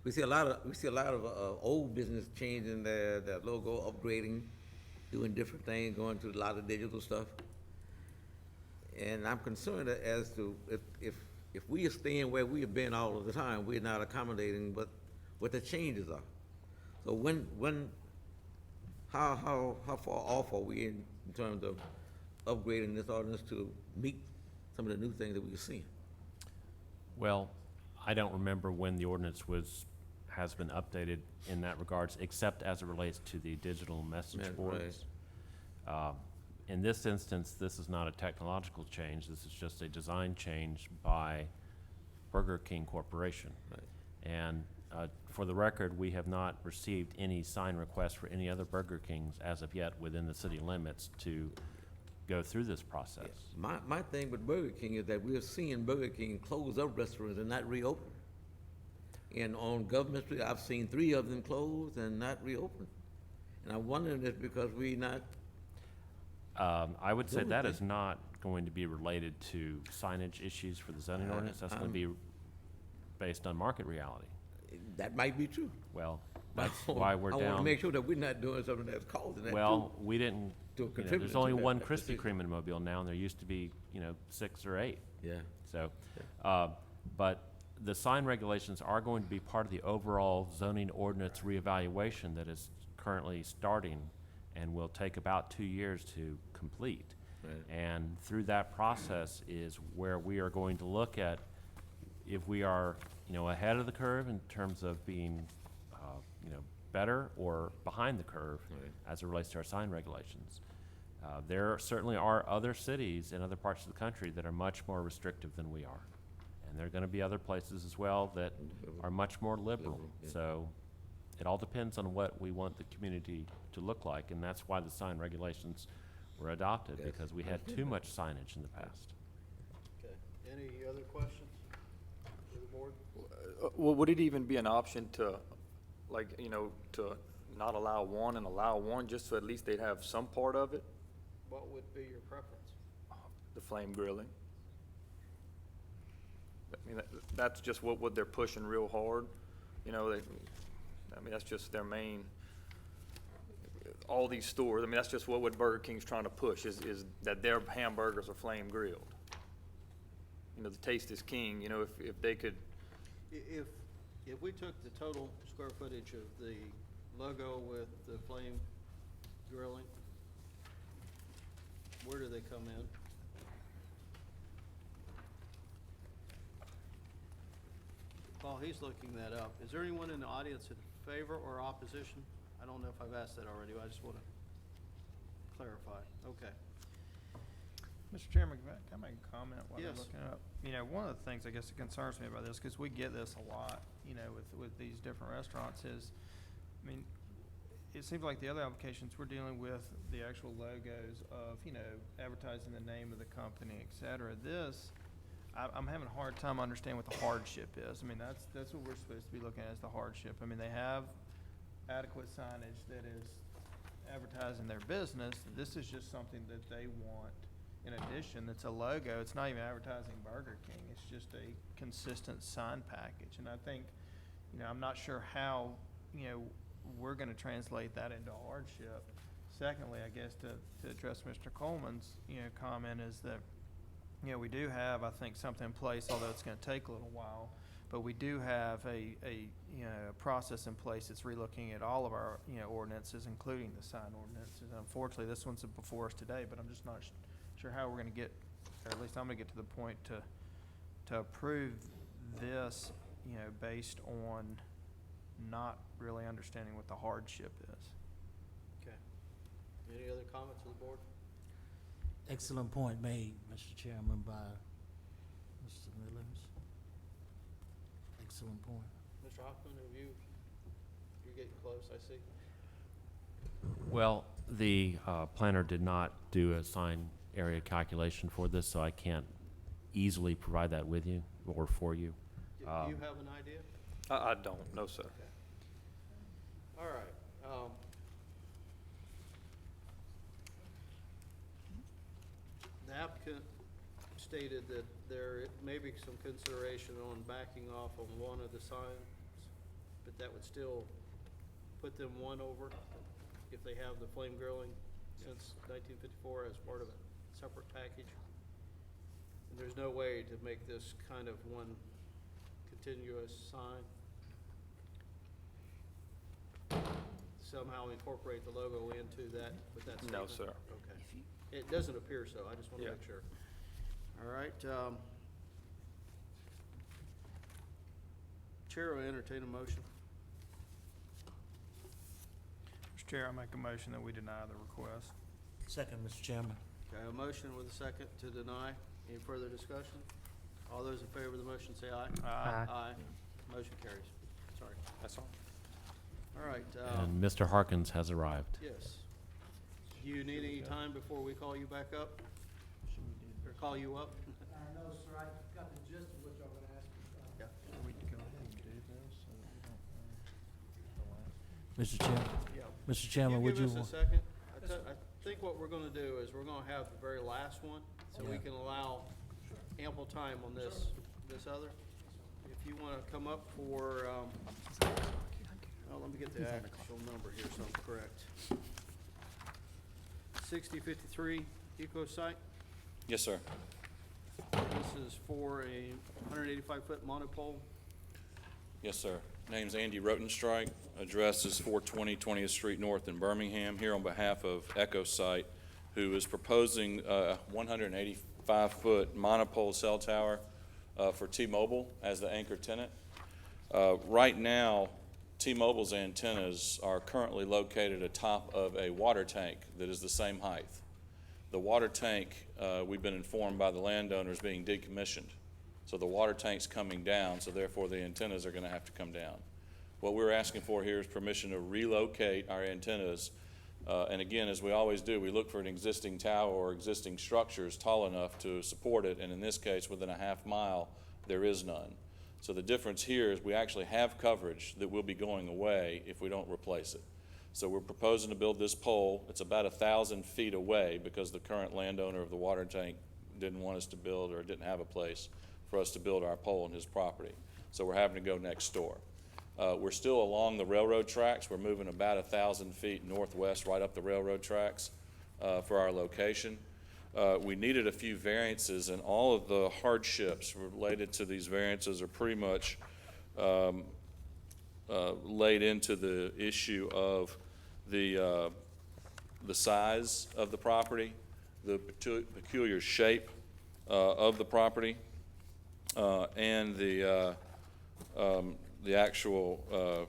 We see a lot of old business changing their logo, upgrading, doing different things, going to a lot of digital stuff. And I'm concerned as to if we are staying where we have been all of the time, we're not accommodating what the changes are. So how far off are we in terms of upgrading this ordinance to meet some of the new things that we're seeing? well, I don't remember when the ordinance has been updated in that regards, except as it relates to the digital message Yeah, boards. In this instance, this is not a technological change. This is just a design change by Burger King Corporation. Right. And For the record, we have not received any sign requests for any other Burger Kings as of yet within the city limits to go through this process. My thing with Burger King is that we're seeing Burger King close up restaurants and not reopen. And on Government Street, I've seen 3 of them close and not reopen. And I'm wondering if because we not, I would say Don't we that is think- not going to be related to signage issues for the zoning ordinance. That's going to be based on market reality. that might be true. Well, that's why we're I want to down. make sure that we're not doing something that's causing that too. Well, we didn't, To you know, contribute there's to only that one Krispy decision. Kreme in Mobile now, and there used to be, 6 or 8. Yeah. So, but the sign regulations are going to be part of the overall zoning ordinance reevaluation that is currently starting and will take about 2 years to complete. Right. And through that process is where we are going to look at if we are, ahead of the curve in terms of being, better or behind the curve Right. as it relates to our sign regulations. There certainly are other cities in other parts of the country that are much more restrictive than we are. And there are gonna be other places as well that are much more liberal. Liberal, yeah. So it all depends on what we want the community to look like, and that's why the sign regulations were adopted, Yes. because we had too much signage in the past. Okay. Any other questions for the board? Well, would it even be an option to, to not allow one and allow one, just so at least they'd have some part of it, What would be your preference? the flame grilling? I mean, that's just what they're pushing real hard, that's just their main, all these stores, that's just what Burger King's trying to push, is that their hamburgers are flame grilled. The taste is king, if they could, If we took the total square footage of the logo with the flame grilling, where do they come in? While he's looking that up, is there anyone in the audience in favor or opposition? I don't know if I've asked that already, I just want to clarify. Okay. Mr. Chairman, can I make a comment while I'm Yes. looking it up? One of the things I guess that concerns me about this, because we get this a lot, with these different restaurants is, it seems like the other applications, we're dealing with the actual logos of, advertising the name of the company, et cetera. This, I'm having a hard time understanding what the hardship is. That's what we're supposed to be looking at as the hardship. They have adequate signage that is advertising their business. This is just something that they want. In addition, it's a logo. It's not even advertising Burger King. It's just a consistent sign package. And I think, I'm not sure how, we're gonna translate that into hardship. Secondly, I guess to address Mr. Coleman's, comment is that, we do have, I think, something in place, although it's gonna take a little while, but we do have a process in place that's relooking at all of our, ordinances, including the sign ordinances. Unfortunately, this one's before us today, but I'm just not sure how we're gonna get, or at least I'm gonna get to the point to approve this, based on not really understanding what the hardship is. Okay. Any other comments on the board? Excellent point made, Mr. Chairman, by Mr. Williams. Excellent point. Mr. Hoffman, you're getting close, I see. Well, the planner did not do a sign area calculation for this, so I can't easily provide that with you or for you. Do you have an idea? I don't, no, sir. All right. The applicant stated that there may be some consideration on backing off on one of the signs, but that would still put them one over if they have the flame grilling since 1954 as part of a separate package. And there's no way to make this kind of one continuous sign. Somehow incorporate the logo into that, with that No, statement? sir. Okay. It doesn't appear so, I just want to Yeah. make sure. All right, Chair will entertain a motion. Mr. Chair, I make a motion that we deny the request. Second, Mr. Chairman. Okay, a motion with a second to deny. Any further discussion? All those in favor of the motion say aye. Aye. Aye. Motion carries. Sorry, that's all. All right, And Mr. Harkins has arrived. yes. Do you need any time before we call you back up? Or call you up? No, sir, I got the gist of what y'all gonna ask me. Yeah. Can we go ahead and do this so that we don't Mr. Chairman, Yeah. Mr. Chairman, would you? Give us a second. I think what we're gonna do is we're gonna have the very last one, so we Yeah. can allow ample time on this other. If you wanna come up for, well, let me get the actual number here so I'm correct. 6053 Eco Site. Yes, sir. This is for a 185-foot monopole. Yes, sir. Name's Andy Rotenstrike. Address is 420 20th Street North in Birmingham, here on behalf of EchoSite, who is proposing a 185-foot monopole cell tower for T-Mobile as the anchor tenant. Right now, T-Mobile's antennas are currently located atop of a water tank that is the same height. The water tank, we've been informed by the landowner, is being decommissioned. So the water tank's coming down, so therefore the antennas are going to have to come down. What we're asking for here is permission to relocate our antennas. And again, as we always do, we look for an existing tower or existing structures tall enough to support it, and in this case, within a half mile, there is none. So the difference here is we actually have coverage that will be going away if we don't replace it. So we're proposing to build this pole. It's about 1,000 feet away because the current landowner of the water tank didn't want us to build or didn't have a place for us to build our pole on his property. So we're having to go next door. We're still along the railroad tracks. We're moving about 1,000 feet northwest right up the railroad tracks for our location. We needed a few variances, and all of the hardships related to these variances are pretty much laid into the issue of the size of the property, the peculiar shape of the property, and the actual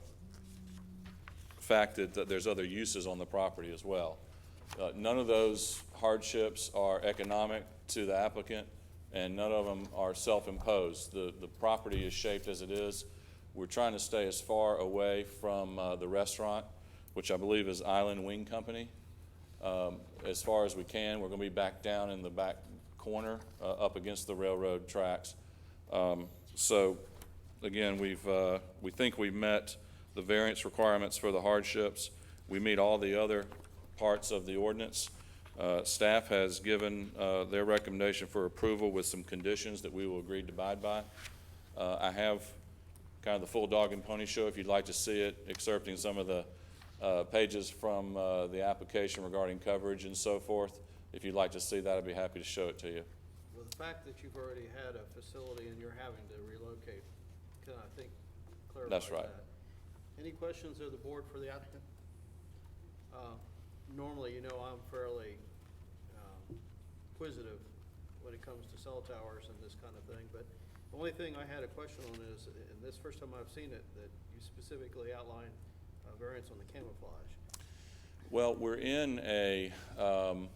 fact that there's other uses on the property as well. None of those hardships are economic to the applicant, and none of them are self-imposed. The property is shaped as it is. We're trying to stay as far away from the restaurant, which I believe is Island Wing Company, as far as we can. We're going to be back down in the back corner, up against the railroad tracks. So, again, we think we've met the variance requirements for the hardships. We meet all the other parts of the ordinance. Staff has given their recommendation for approval with some conditions that we will agree to abide by. I have kind of the full dog and pony show if you'd like to see it, excerpting some of the pages from the application regarding coverage and so forth. If you'd like to see that, I'd be happy to show it to you. Well, the fact that you've already had a facility and you're having to relocate, can I think clarify That's right. that? Any questions of the board for the applicant? Normally, you know, I'm fairly inquisitive when it comes to cell towers and this kind of thing, but the only thing I had a question on is, and this first time I've seen it, that you specifically outlined variance on the camouflage. Well, we're in an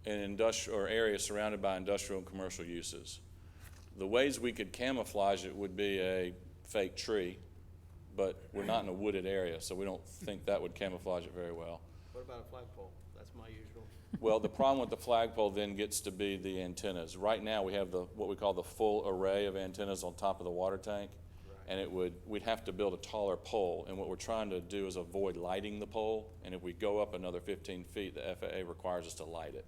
industrial or area surrounded by industrial and commercial uses. The ways we could camouflage it would be a fake tree, but we're not in a wooded area, so we don't think that would camouflage it very well. What about a flagpole? That's my usual. Well, the problem with the flagpole then gets to be the antennas. Right now, we have what we call the full array of antennas on top of the water tank, and we'd have to build a taller pole, and what we're trying to do is avoid lighting the pole, and if we go up another 15 feet, the FAA requires us to light it.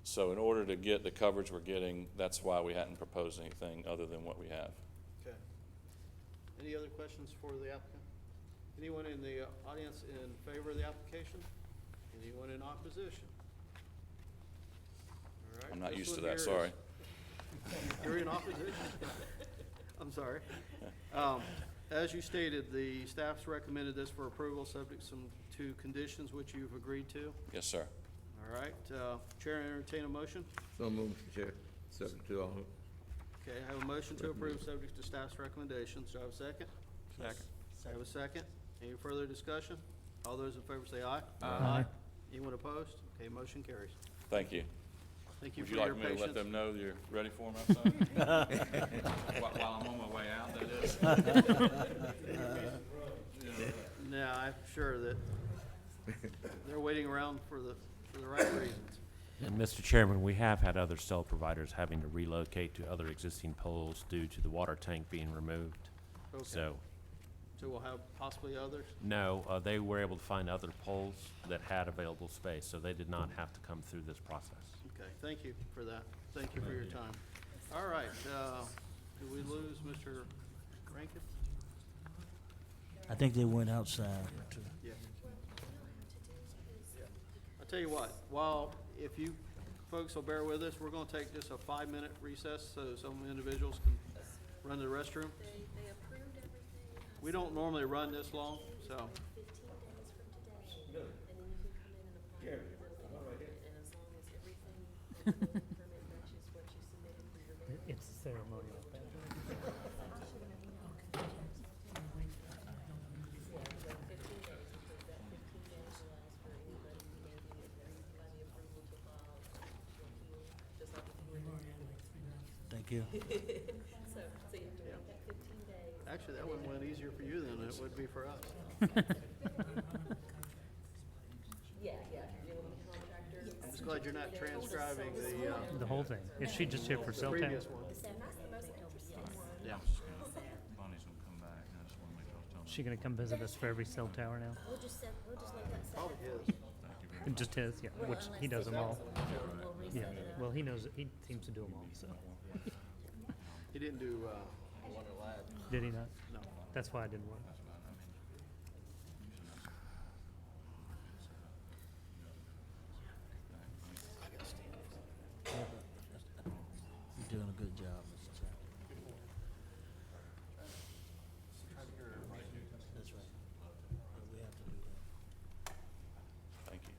So in order to get the coverage we're getting, that's why we hadn't proposed anything other than what we have. Okay. Any other questions for the applicant? Anyone in the audience in favor of the application? Anyone in opposition? All right, I'm not this used to one that, here sorry. is- You're in opposition? I'm sorry. As you stated, the staff's recommended this for approval, subject to conditions which you've agreed to. Yes, sir. All right, Chair, entertain a motion. So moved, Mr. Chair. Subject to all. Okay, I have a motion to approve, subject to staff's recommendations. Do I have a second? Second. I have a second. Any further discussion? All those in favor say aye. Aye. Anyone opposed? Okay, motion carries. Thank you. Thank you Would for you your like patience. me to let them know you're ready for them outside? While I'm on my way out, that is? Yeah, I'm sure that they're waiting around for the right reasons. And Mr. Chairman, we have had other cell providers having to relocate to other existing poles due to the water tank being removed. Okay. So, So we'll have possibly others? no, they were able to find other poles that had available space, so they did not have to come through this process. Okay, thank you for that. Thank you for your time. All right, did we lose Mr. Rankin? I think they went outside. Yeah. I'll tell you what, if you folks will bear with us, we're gonna take just a 5-minute recess so some individuals can run to the restroom. We don't normally run this long, so. It's ceremonial. Thank you. Actually, that one went easier for you than it would be for us. I'm just glad you're not transcribing The whole thing. Is she just here for the cell tower? previous one. Yeah. Bonnie's gonna come back, and I just wanna make sure I was telling Is she gonna come visit us for every cell tower now? Probably is. Just his, yeah, which he does them all. Yeah, well, he knows, he seems to do them all, so. He didn't do, Wonder Lab. Did he not? No. That's why I didn't work. You're doing a good job, Mr. Chairman. That's right. Yeah, we have to do that. Thank you.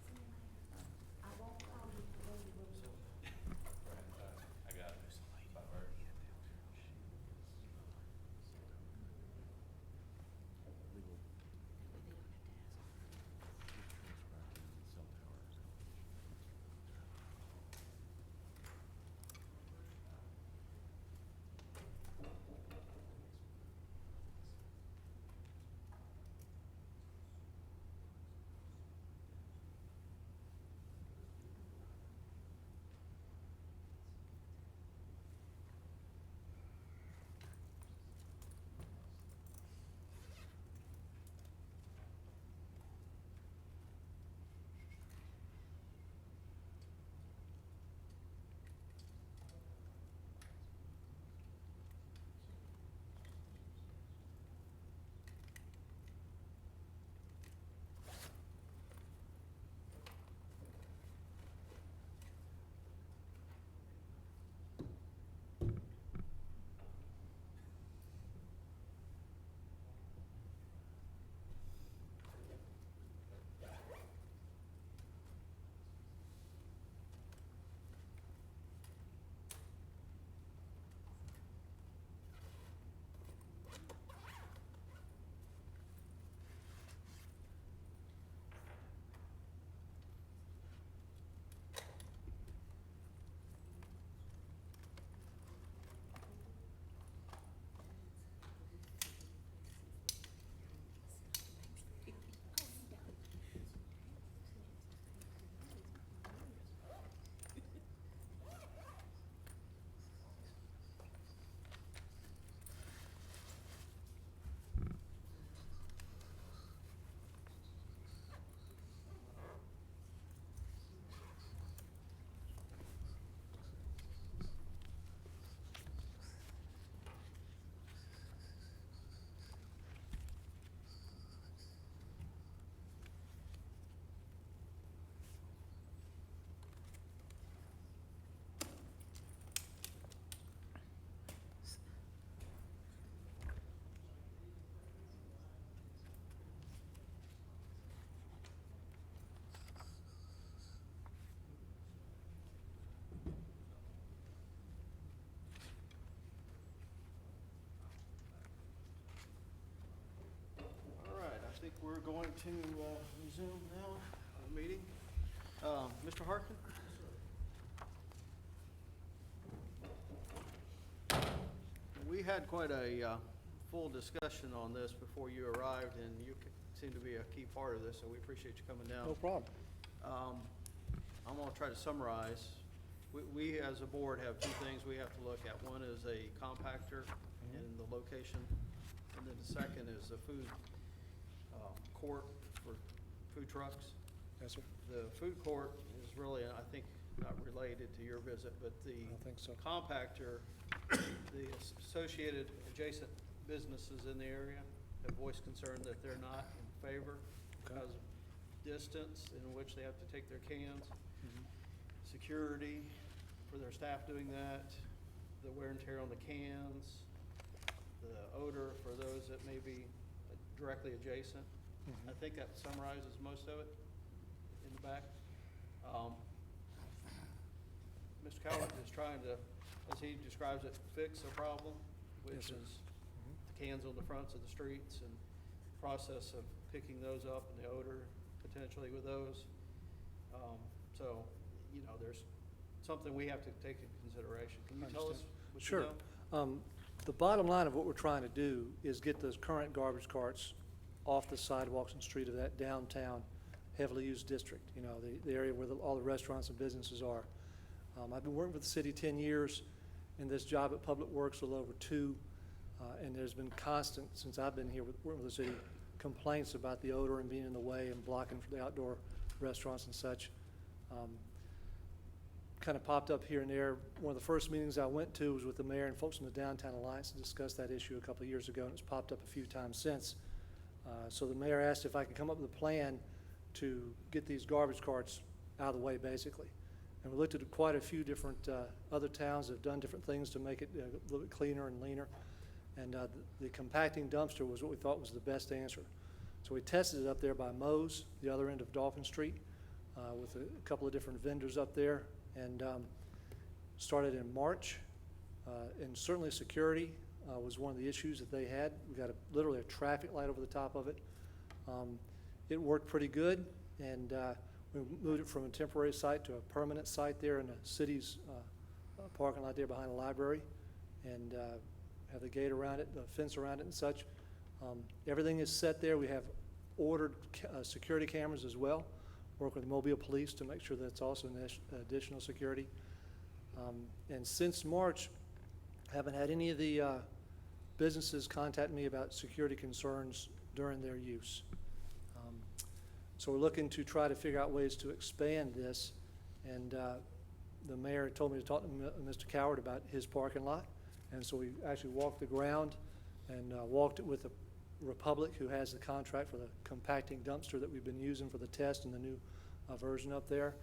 I think we're going to resume now, the meeting. Mr. Harkin? had quite a full discussion on this before you arrived, and you seem to be a key part of this, so we appreciate you coming down. No problem. I'm gonna try to summarize. We, as a board, have two things we have to look at. One is a compactor and the location, and then the second is a food court for food trucks. Yes, sir. The food court is really, I think, not related to your visit, but the I don't think so. compactor, the associated adjacent businesses in the area have voiced concern that they're not in favor because of distance in which they have to take their cans, security for their staff doing that, the wear and tear on the cans, the odor for those that may be directly adjacent. I think that summarizes most of it in the back. Mr. Cowart is trying to, as he describes it, fix a problem, which Yes, sir. is the cans on the fronts of the streets and process of picking those up and the odor potentially with those. So, you know, there's something we have to take into consideration. Can you tell us what you Sure. know? The bottom line of what we're trying to do is get those current garbage carts off the sidewalks and street of that downtown heavily used district, you know, the area where all the restaurants and businesses are. I've been working with the city 10 years in this job at Public Works, a little over 2, and there's been constant, since I've been here working with the city, complaints about the odor and being in the way and blocking for the outdoor restaurants and such. Kind of popped up here and there. One of the first meetings I went to was with the mayor and folks from the Downtown Alliance to discuss that issue a couple of years ago, and it's popped up a few times since. So the mayor asked if I could come up with a plan to get these garbage carts out of the way, basically. And we looked at quite a few different other towns that have done different things to make it a little bit cleaner and leaner. And the compacting dumpster was what we thought was the best answer. So we tested it up there by Moe's, the other end of Dolphin Street, with a couple of different vendors up there, and started in March. And certainly security was one of the issues that they had. We got literally a traffic light over the top of it. It worked pretty good, and we moved it from a temporary site to a permanent site there in the city's parking lot there behind the library, and have the gate around it, the fence around it and such. Everything is set there. We have ordered security cameras as well, work with Mobile Police to make sure that's also an additional security. And since March, I haven't had any of the businesses contact me about security concerns during their use. So we're looking to try to figure out ways to expand this, and the mayor told me to talk to Mr. Cowart about his parking lot, and so we actually walked the ground and walked it with the Republic, who has the contract for the compacting dumpster that we've been using for the test and the new version up there,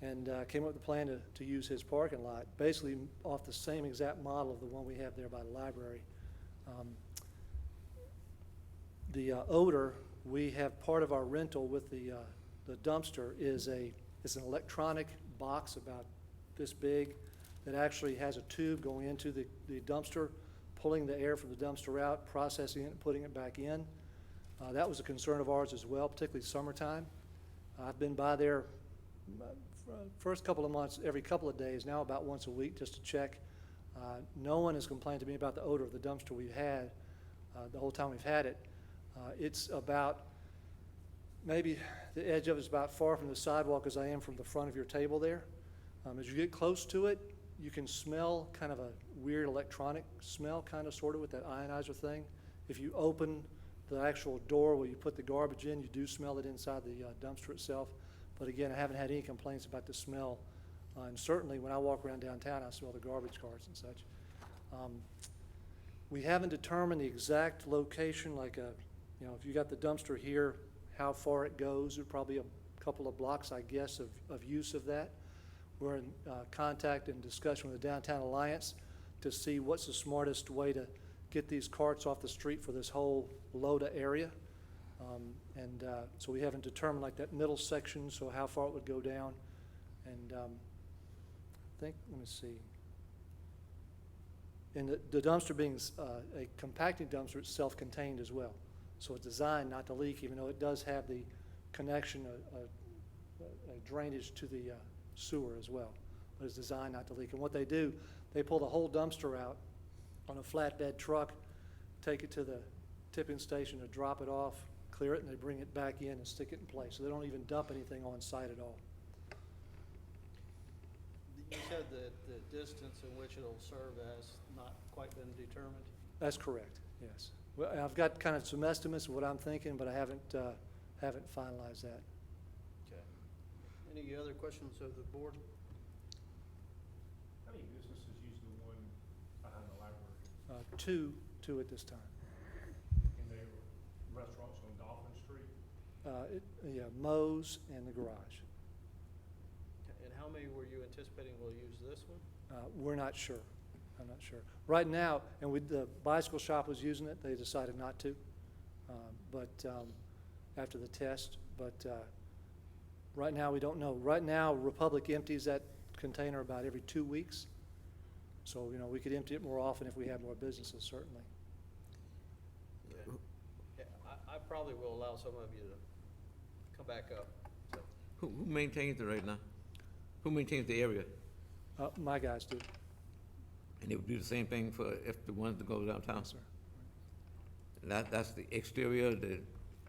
and came up with a plan to use his parking lot, basically off the same exact model of the one we have there by the library. The odor, we have part of our rental with the dumpster is an electronic box about this big that actually has a tube going into the dumpster, pulling the air from the dumpster out, processing it, and putting it back in. That was a concern of ours as well, particularly summertime. I've been by there first couple of months, every couple of days, now about once a week, just to check. No one has complained to me about the odor of the dumpster we've had the whole time we've had it. It's about, maybe the edge of it's about far from the sidewalk as I am from the front of your table there. As you get close to it, you can smell kind of a weird electronic smell, kind of sort of with that ionizer thing. If you open the actual door where you put the garbage in, you do smell it inside the dumpster itself. But again, I haven't had any complaints about the smell. And certainly when I walk around downtown, I smell the garbage carts and such. We haven't determined the exact location, like you know, if you got the dumpster here, how far it goes. There's probably a couple of blocks, I guess, of use of that. We're in contact and discussion with the Downtown Alliance to see what's the smartest way to get these carts off the street for this whole LODA area. So we haven't determined like that middle section, so how far it would go down. And I think, let me see. And the dumpster being a compacting dumpster, it's self-contained as well. So it's designed not to leak, even though it does have the connection, a drainage to the sewer as well. But it's designed not to leak. And what they do, they pull the whole dumpster out, on a flatbed truck, take it to the tipping station to drop it off, clear it, and they bring it back in and stick it in place. So they don't even dump anything on site at all. You said that the distance in which it'll serve has not quite been determined? That's correct, yes. Well, I've got kind of some estimates of what I'm thinking, but I haven't finalized that. Okay. Any other questions of the board? How many businesses use the one behind the library? Two at this time. And they are restaurants on Dolphin Street? Yeah, Moe's and the garage. And how many were you anticipating will use this one? We're not sure. I'm not sure. Right now, and the bicycle shop was using it, they decided not to, after the test, but right now, we don't know. Right now, Republic empties that container about every 2 weeks. So, we could empty it more often if we had more businesses, certainly. Okay. Yeah, I probably will allow some of you to come back up, so. Who maintains it right now? Who maintains the area? My guys do. And they would do the same thing for if the ones that go downtown? Yes, sir. That's the exterior, the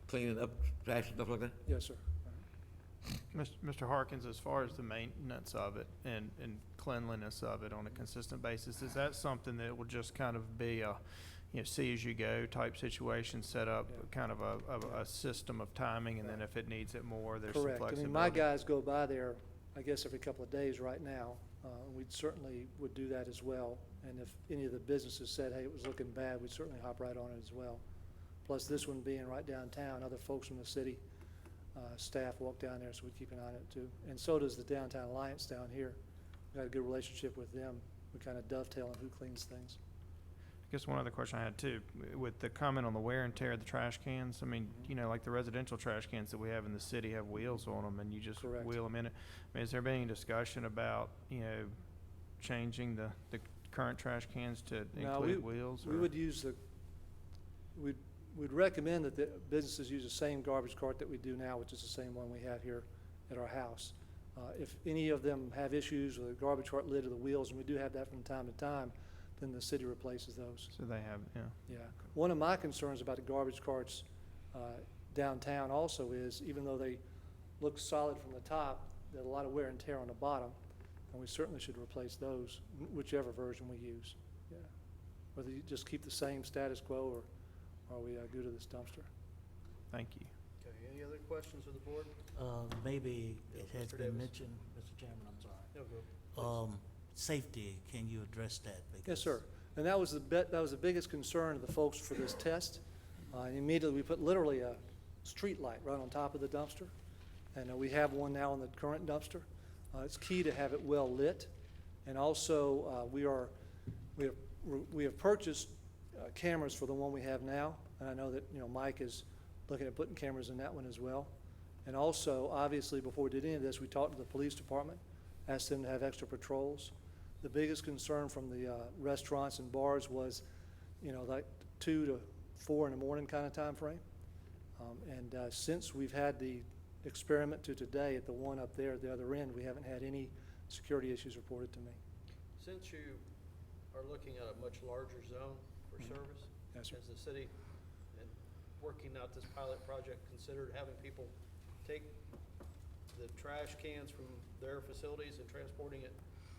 cleaning up trash and stuff like that? Yes, sir. Mr. Harkins, as far as the maintenance of it and cleanliness of it on a consistent basis, is that something that will just kind of be a, see as you go type situation, set up Yeah. kind of a system of timing, and then if it needs it more, there's some Correct. I flexibility? mean, my guys go by there, I guess, every couple of days right now. We certainly would do that as well. And if any of the businesses said, hey, it was looking bad, we'd certainly hop right on it as well. Plus, this one being right downtown, other folks from the city, staff walk down there, so we keep an eye on it too. And so does the Downtown Alliance down here. We've got a good relationship with them. We kind of dovetail on who cleans things. I guess one other question I had too, with the comment on the wear and tear of the trash cans, I mean, like the residential trash cans that we have in the city have wheels on them, and you just Correct. wheel them in it. I mean, has there been any discussion about, changing the current trash cans to No, include wheels? We or- would use we'd recommend that the businesses use the same garbage cart that we do now, which is the same one we have here at our house. If any of them have issues with the garbage cart lid or the wheels, and we do have that from time to time, then the city replaces those. So they have, yeah. Yeah. One of my concerns about the garbage carts downtown also is, even though they look solid from the top, there's a lot of wear and tear on the bottom, and we certainly should replace those, whichever version we use. Yeah. Whether you just keep the same status quo, or we go to this dumpster. Thank you. Okay, any other questions of the board? Maybe it has Mr. been Davis. mentioned, Mr. Chairman, I'm sorry. No, go. Safety, can you address that? Yes, Because- sir. And that was the biggest concern of the folks for this test. And immediately, we put literally a street light right on top of the dumpster. And we have one now on the current dumpster. It's key to have it well lit. And also, we have purchased cameras for the one we have now. And I know that, Mike is looking at putting cameras in that one as well. And also, obviously, before we did any of this, we talked to the police department, asked them to have extra patrols. The biggest concern from the restaurants and bars was, like 2 to 4 in the morning kind of time frame. And since we've had the experiment to today at the one up there at the other end, we haven't had any security issues reported to me. Since you are looking at a much larger zone for service, Yes, sir. has the city, and working out this pilot project, considered having people take the trash cans from their facilities and transporting it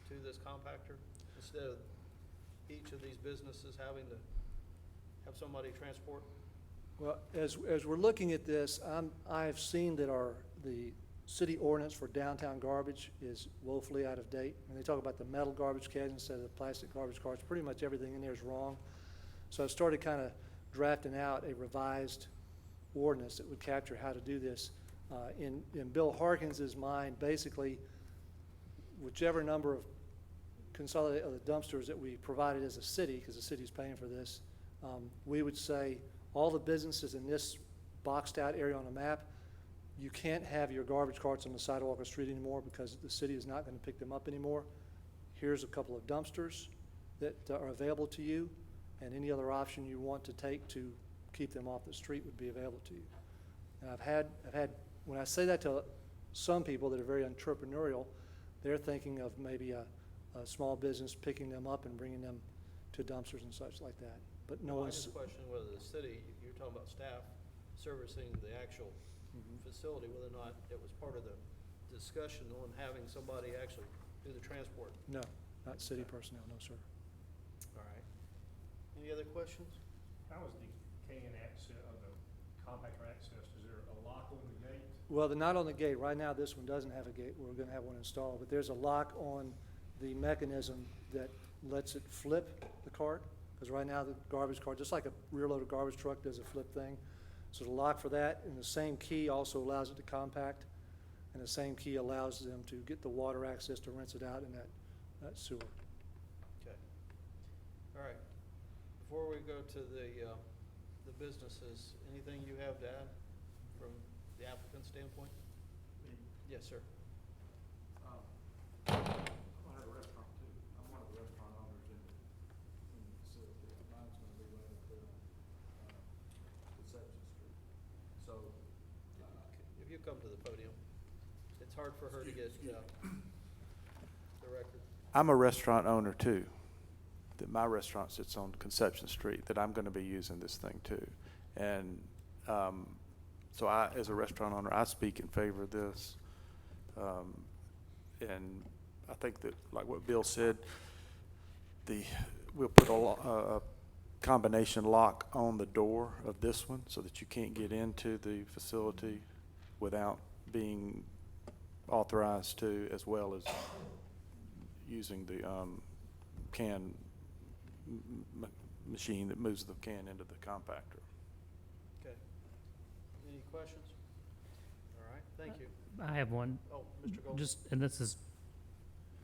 to this compactor, instead of each of these businesses having to have somebody transport? Well, as we're looking at this, I've seen that the city ordinance for downtown garbage is woefully out of date. When they talk about the metal garbage cans instead of the plastic garbage carts, pretty much everything in there is wrong. So I started kind of drafting out a revised ordinance that would capture how to do this. In Bill Harkins's mind, basically, whichever number of consolidated the dumpsters that we provided as a city, because the city's paying for this, we would say all the businesses in this boxed out area on the map, you can't have your garbage carts on the sidewalk or street anymore because the city is not going to pick them up anymore. Here's a couple of dumpsters that are available to you, and any other option you want to take to keep them off the street would be available to you. And I've had, when I say that to some people that are very entrepreneurial, they're thinking of maybe a small business picking them up and bringing them to dumpsters and such like that. But no Well, I one's, just question whether the city, you're talking about staff servicing the actual facility, whether or not it was part of the discussion on having somebody actually do the transport. no, not city personnel, no, sir. All right. Any other questions? How is the can access, the compactor access, is there a lock on the gate? Well, they're not on the gate. Right now, this one doesn't have a gate. We're gonna have one installed, but there's a lock on the mechanism that lets it flip the cart. Because right now, the garbage cart, just like a rear-loaded garbage truck does a flip thing. So the lock for that, and the same key also allows it to compact, and the same key allows them to get the water access to rinse it out in that sewer. Okay. All right. Before we go to the businesses, anything you have to add from the applicant's standpoint? Yes, sir. I have a restaurant too. I'm one of the restaurant owners in the facility. Mine's gonna be right up there on, Conception Street. So, If you come to the podium, it's hard for her to get the record. I'm a restaurant owner too. That my restaurant sits on Conception Street, that I'm gonna be using this thing too. And, so I, as a restaurant owner, I speak in favor of this. And I think that, like what Bill said, we'll put a combination lock on the door of this one so that you can't get into the facility without being authorized to, as well as using the can machine that moves the can into the compactor. Okay. Any questions? All right, thank you. I have one. Oh, Mr. Gold. Just, and this is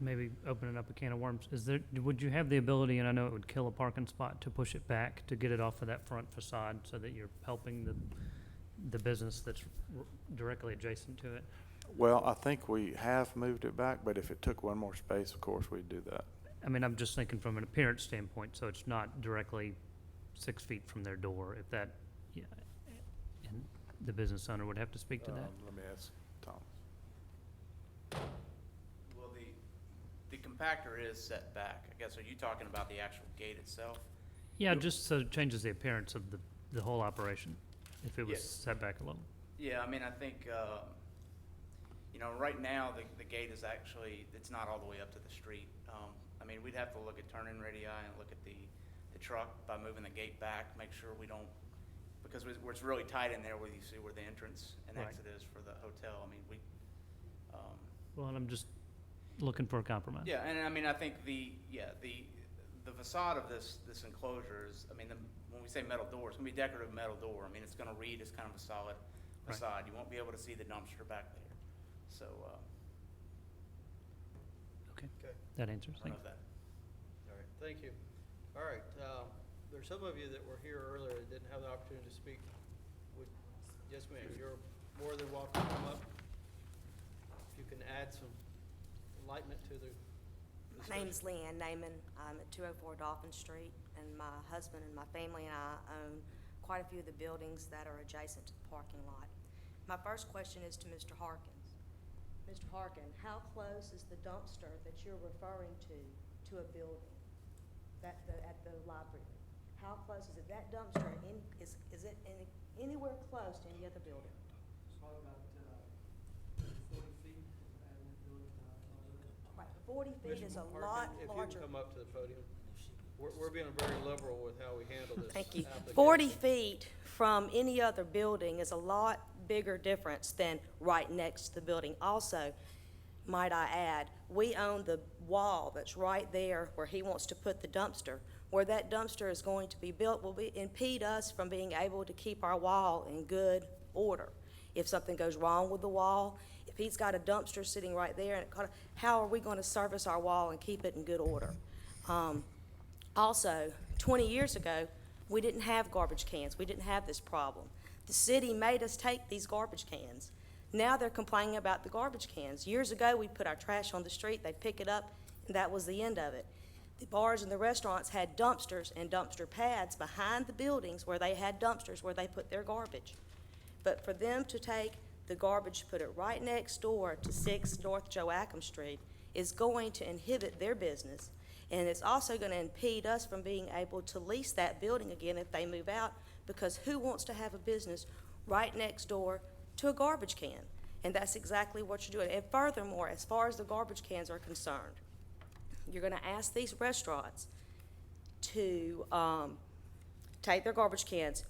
maybe opening up a can of worms. Would you have the ability, and I know it would kill a parking spot, to push it back to get it off of that front facade so that you're helping the business that's directly adjacent to it? Well, I think we have moved it back, but if it took one more space, of course, we'd do that. I mean, I'm just thinking from an appearance standpoint, so it's not directly 6 feet from their door, if that, yeah, and the business owner would have to speak to that. Let me ask Thomas. Well, the compactor is set back. I guess, are you talking about the actual gate itself? Yeah, just so it changes the appearance of the whole operation, if it was Yes. set back a little. Yeah, I mean, I think, right now, the gate is actually, it's not all the way up to the street. I mean, we'd have to look at turn-in radii and look at the truck by moving the gate back, make sure we don't, because it's really tight in there where you see where the entrance and Right. exit is for the hotel. I mean, Well, and I'm just looking for a compromise. yeah, and I mean, I think the facade of this enclosure is, I mean, when we say metal door, it's gonna be decorative metal door. I mean, it's gonna read as kind of a solid Right. facade. You won't be able to see the dumpster back there. So, Okay, Okay. that answers, I don't know thanks. if that. All right, thank you. All right, there's some of you that were here earlier that didn't have the opportunity to speak. Yes, ma'am, you're more than welcome to come up. If you can add some enlightenment to the My discussion. name's Leanne Naaman. I'm at 204 Dolphin Street, and my husband and my family and I own quite a few of the buildings that are adjacent to the parking lot. My first question is to Mr. Harkins. Mr. Harkin, how close is the dumpster that you're referring to a building at the library? How close is it? That dumpster, is it anywhere close to any other building? Probably about 40 feet. Right, 40 feet is a Mr. lot Harkin, larger. If you can come up to the podium. We're being very liberal with how we handle this. Thank you. application. 40 feet from any other building is a lot bigger difference than right next to the building. Also, might I add, we own the wall that's right there where he wants to put the dumpster. Where that dumpster is going to be built will impede us from being able to keep our wall in good order. If something goes wrong with the wall, if he's got a dumpster sitting right there, how are we going to service our wall and keep it in good order? Also, 20 years ago, we didn't have garbage cans. We didn't have this problem. The city made us take these garbage cans. Now they're complaining about the garbage cans. Years ago, we'd put our trash on the street, they'd pick it up, and that was the end of it. The bars and the restaurants had dumpsters and dumpster pads behind the buildings where they had dumpsters where they put their garbage. But for them to take the garbage, put it right next door to 6 North Joachim Street, is going to inhibit their business. And it's also gonna impede us from being able to lease that building again if they move out, because who wants to have a business right next door to a garbage can? And that's exactly what you're doing. And furthermore, as far as the garbage cans are concerned, you're gonna ask these restaurants to, take their garbage cans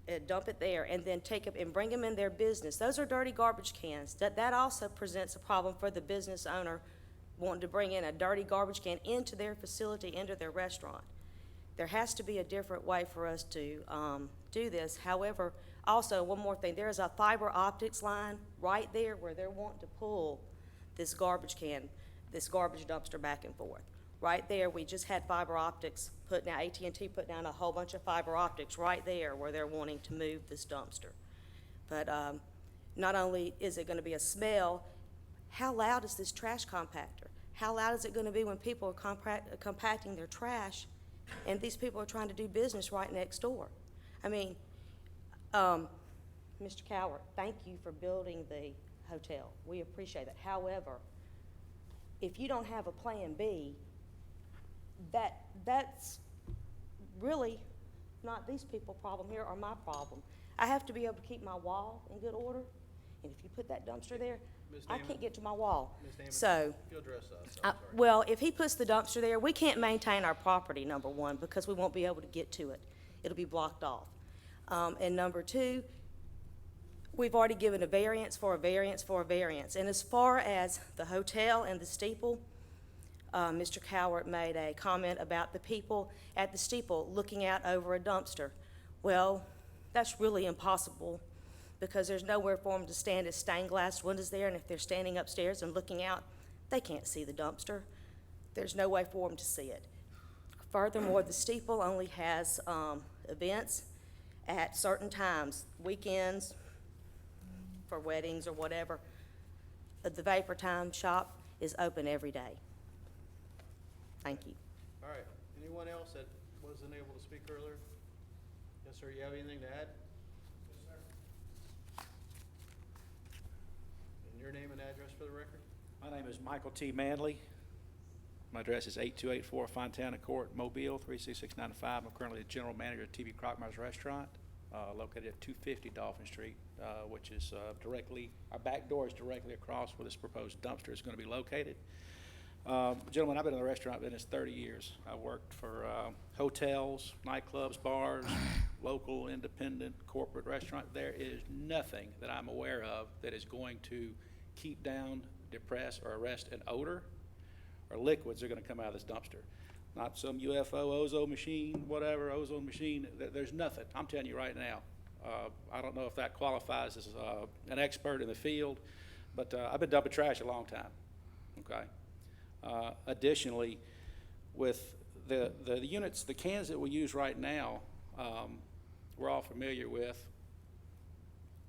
and dump it there, and then take them and bring them in their business. Those are dirty garbage cans. That also presents a problem for the business owner wanting to bring in a dirty garbage can into their facility, into their restaurant. There has to be a different way for us to do this. However, also, one more thing, there is a fiber optics line right there where they're wanting to pull this garbage can, this garbage dumpster back and forth. Right there, we just had fiber optics put down, AT&T put down a whole bunch of fiber optics right there where they're wanting to move this dumpster. But not only is it gonna be a smell, how loud is this trash compactor? How loud is it gonna be when people are compacting their trash and these people are trying to do business right next door? I mean, Mr. Cowart, thank you for building the hotel. We appreciate it. However, if you don't have a plan B, that's really not these people's problem here or my problem. I have to be able to keep my wall in good order, and if you put that dumpster there, Ms. I Damon? can't get to my wall. Ms. Damon, So, if you'll address us, I'm sorry. well, if he puts the dumpster there, we can't maintain our property, number one, because we won't be able to get to it. It'll be blocked off. And number two, we've already given a variance for a variance for a variance. And as far as the hotel and the steeple, Mr. Cowart made a comment about the people at the steeple looking out over a dumpster. Well, that's really impossible because there's nowhere for them to stand as stained glass windows there, and if they're standing upstairs and looking out, they can't see the dumpster. There's no way for them to see it. Furthermore, the steeple only has events at certain times, weekends, for weddings or whatever. The Vapor Time shop is open every day. Thank you. All right, anyone else that wasn't able to speak earlier? Yes, sir, you have anything to add? Yes, sir. And your name and address for the record? My name is Michael T. Manley. My address is 8284 Fontana Court, Mobile, 36695. I'm currently the general manager of TV Crockmeyer's Restaurant, located at 250 Dolphin Street, which is directly, our back door is directly across where this proposed dumpster is going to be located. Gentlemen, I've been in the restaurant business 30 years. I worked for hotels, nightclubs, bars, local, independent, corporate restaurant. There is nothing that I'm aware of that is going to keep down, depress, or arrest an odor or liquids that are going to come out of this dumpster. Not some UFO, ozone machine, whatever, ozone machine. There's nothing. I'm telling you right now. I don't know if that qualifies as an expert in the field, but I've been dumping trash a long time, okay? Additionally, with the units, the cans that we use right now, we're all familiar with.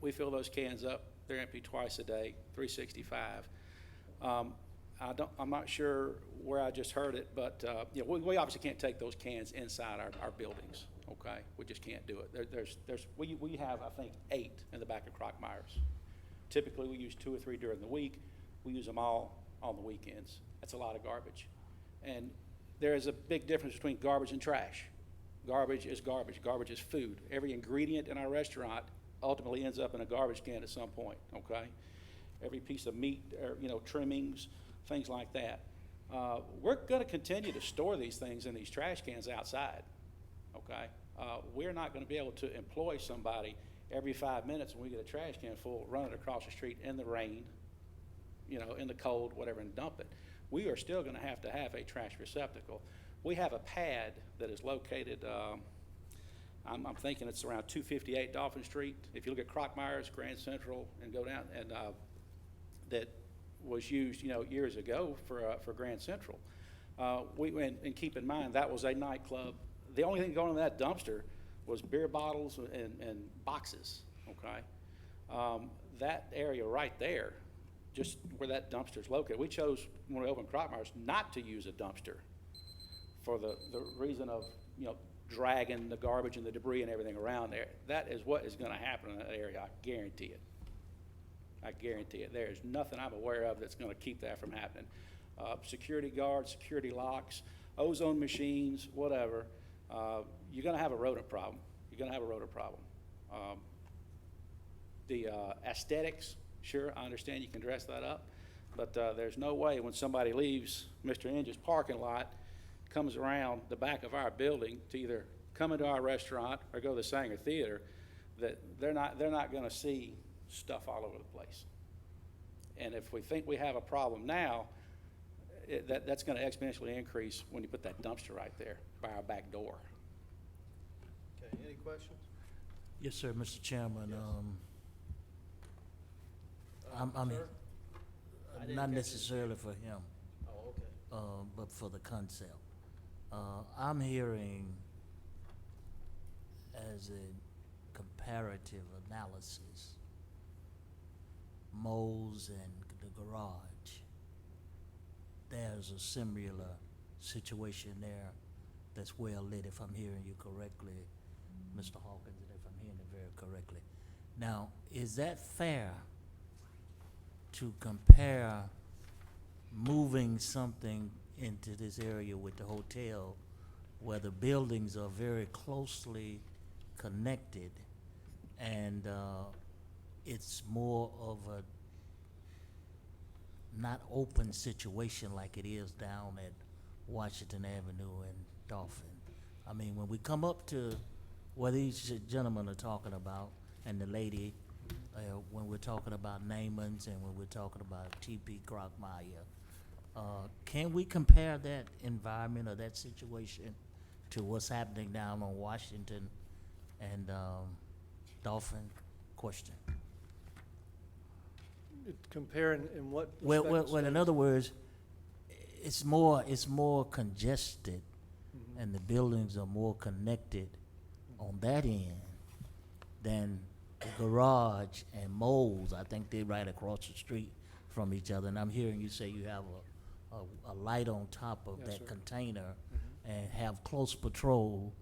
We fill those cans up. They're empty twice a day, 365. I'm not sure where I just heard it, but you know, we obviously can't take those cans inside our buildings. Okay, we just can't do it. We have, I think, 8 in the back of Crockmeyer's. Typically, we use 2 or 3 during the week. We use them all on the weekends. That's a lot of garbage. And there is a big difference between garbage and trash. Garbage is garbage. Garbage is food. Every ingredient in our restaurant ultimately ends up in a garbage can at some point, okay? Every piece of meat, or, you know, trimmings, things like that. We're going to continue to store these things in these trash cans outside, okay? We're not going to be able to employ somebody every 5 minutes when we get a trash can full, run it across the street in the rain, you know, in the cold, whatever, and dump it. We are still going to have a trash receptacle. We have a pad that is located, I'm thinking it's around 258 Dolphin Street. If you look at Crockmeyer's, Grand Central, and go down, and that was used, you know, years ago for Grand Central. And keep in mind, that was a nightclub. The only thing going in that dumpster was beer bottles and boxes, okay? That area right there, just where that dumpster is located. We chose, when we opened Crockmeyer's, not to use a dumpster for the reason of, you know, dragging the garbage and the debris and everything around there. That is what is going to happen in that area. I guarantee it. I guarantee it. There is nothing I'm aware of that's going to keep that from happening. Security guards, security locks, ozone machines, whatever, you're gonna have a rodent problem. You're gonna have a rodent problem. The aesthetics, sure, I understand you can dress that up, but there's no way when somebody leaves Mr. Inge's parking lot, comes around the back of our building to either come into our restaurant or go to the Sanger Theater, that they're not gonna see stuff all over the place. And if we think we have a problem now, that's gonna exponentially increase when you put that dumpster right there by our back door. Okay, any questions? Yes, sir, Mr. Chairman. Yes. I mean, Sir? I didn't not catch it. necessarily for him, Oh, okay. but for the concept. I'm hearing as a comparative analysis, Mo's and the garage. There's a similar situation there that's well lit, if I'm hearing you correctly, Mr. Hawkins, and if I'm hearing it very correctly. Now, is that fair to compare moving something into this area with the hotel where the buildings are very closely connected and it's more of a not open situation like it is down at Washington Avenue and Dolphin? I mean, when we come up to what these gentlemen are talking about and the lady, when we're talking about Naaman's and when we're talking about T.P. Crockmeyer, can we compare that environment or that situation to what's happening down on Washington and Dolphin? Question. Comparing in what Well, respect? in other words, it's more congested, and the buildings are more connected on that end than the garage and Moles. I think they're right across the street from each other, and I'm hearing you say you have a light on top of Yes, that sir. container and have close patrol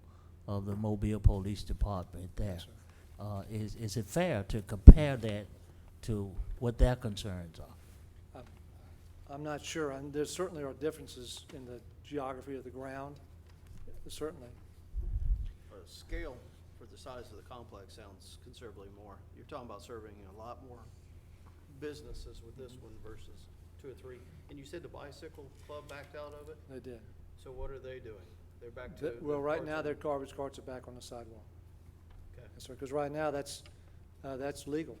of the Mobile Police Department there. Yes, Is it fair to compare that to what their concerns are? I'm not sure, and there certainly are differences in the geography of the ground, certainly. Scale for the size of the complex sounds considerably more. You're talking about serving a lot more businesses with this one versus 2 or 3. And you said the bicycle club backed out of it? They did. So what are they doing? They're back to? Well, the right parts now, of- their garbage carts are back on the sidewalk. Okay. Yes, sir, because right now, that's legal.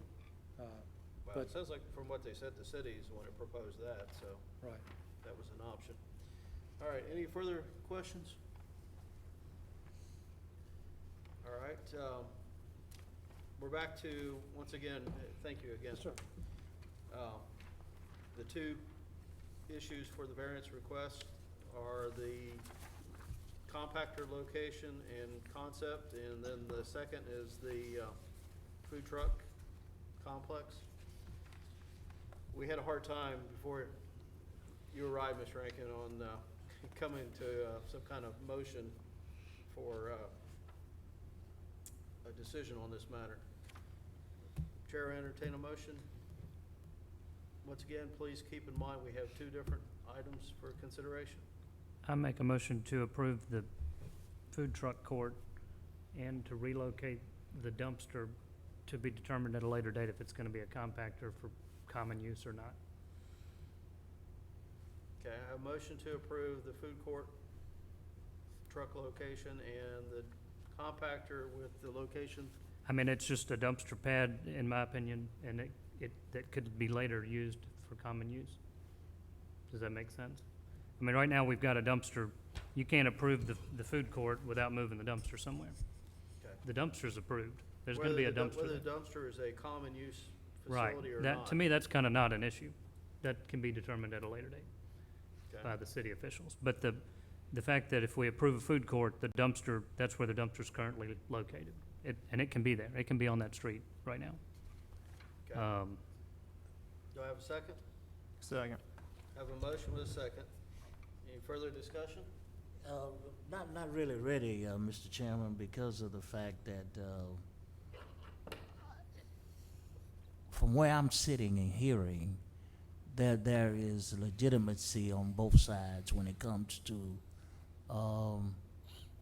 Well, it sounds like from what they said, the city's the one that proposed that, so Right. that was an option. All right, any further questions? All right, we're back to, once again, thank you again. Yes, sir. The two issues for the variance request are the compactor location and concept, and then the second is the food truck complex. We had a hard time before you arrived, Mr. Rankin, on coming to some kind of motion for a decision on this matter. Chair, entertain a motion. Once again, please keep in mind, we have 2 different items for consideration. I make a motion to approve the food truck court and to relocate the dumpster to be determined at a later date if it's gonna be a compactor for common use or not. Okay, I have a motion to approve the food court truck location and the compactor with the location. I mean, it's just a dumpster pad, in my opinion, and that could be later used for common use. Does that make sense? I mean, right now, we've got a dumpster. You can't approve the food court without moving the dumpster somewhere. Okay. The dumpster's approved. There's gonna be a dumpster Whether there. the dumpster is a common use Right. facility or That, not. to me, that's kind of not an issue. That can be determined at a later date Okay. by the city officials. But the fact that if we approve a food court, the dumpster, that's where the dumpster's currently located. And it can be there. It can be on that street right now. Okay. Do I have a second? Second. Have a motion with a second. Any further discussion? Not really ready, Mr. Chairman, because of the fact that from where I'm sitting and hearing, there is legitimacy on both sides when it comes to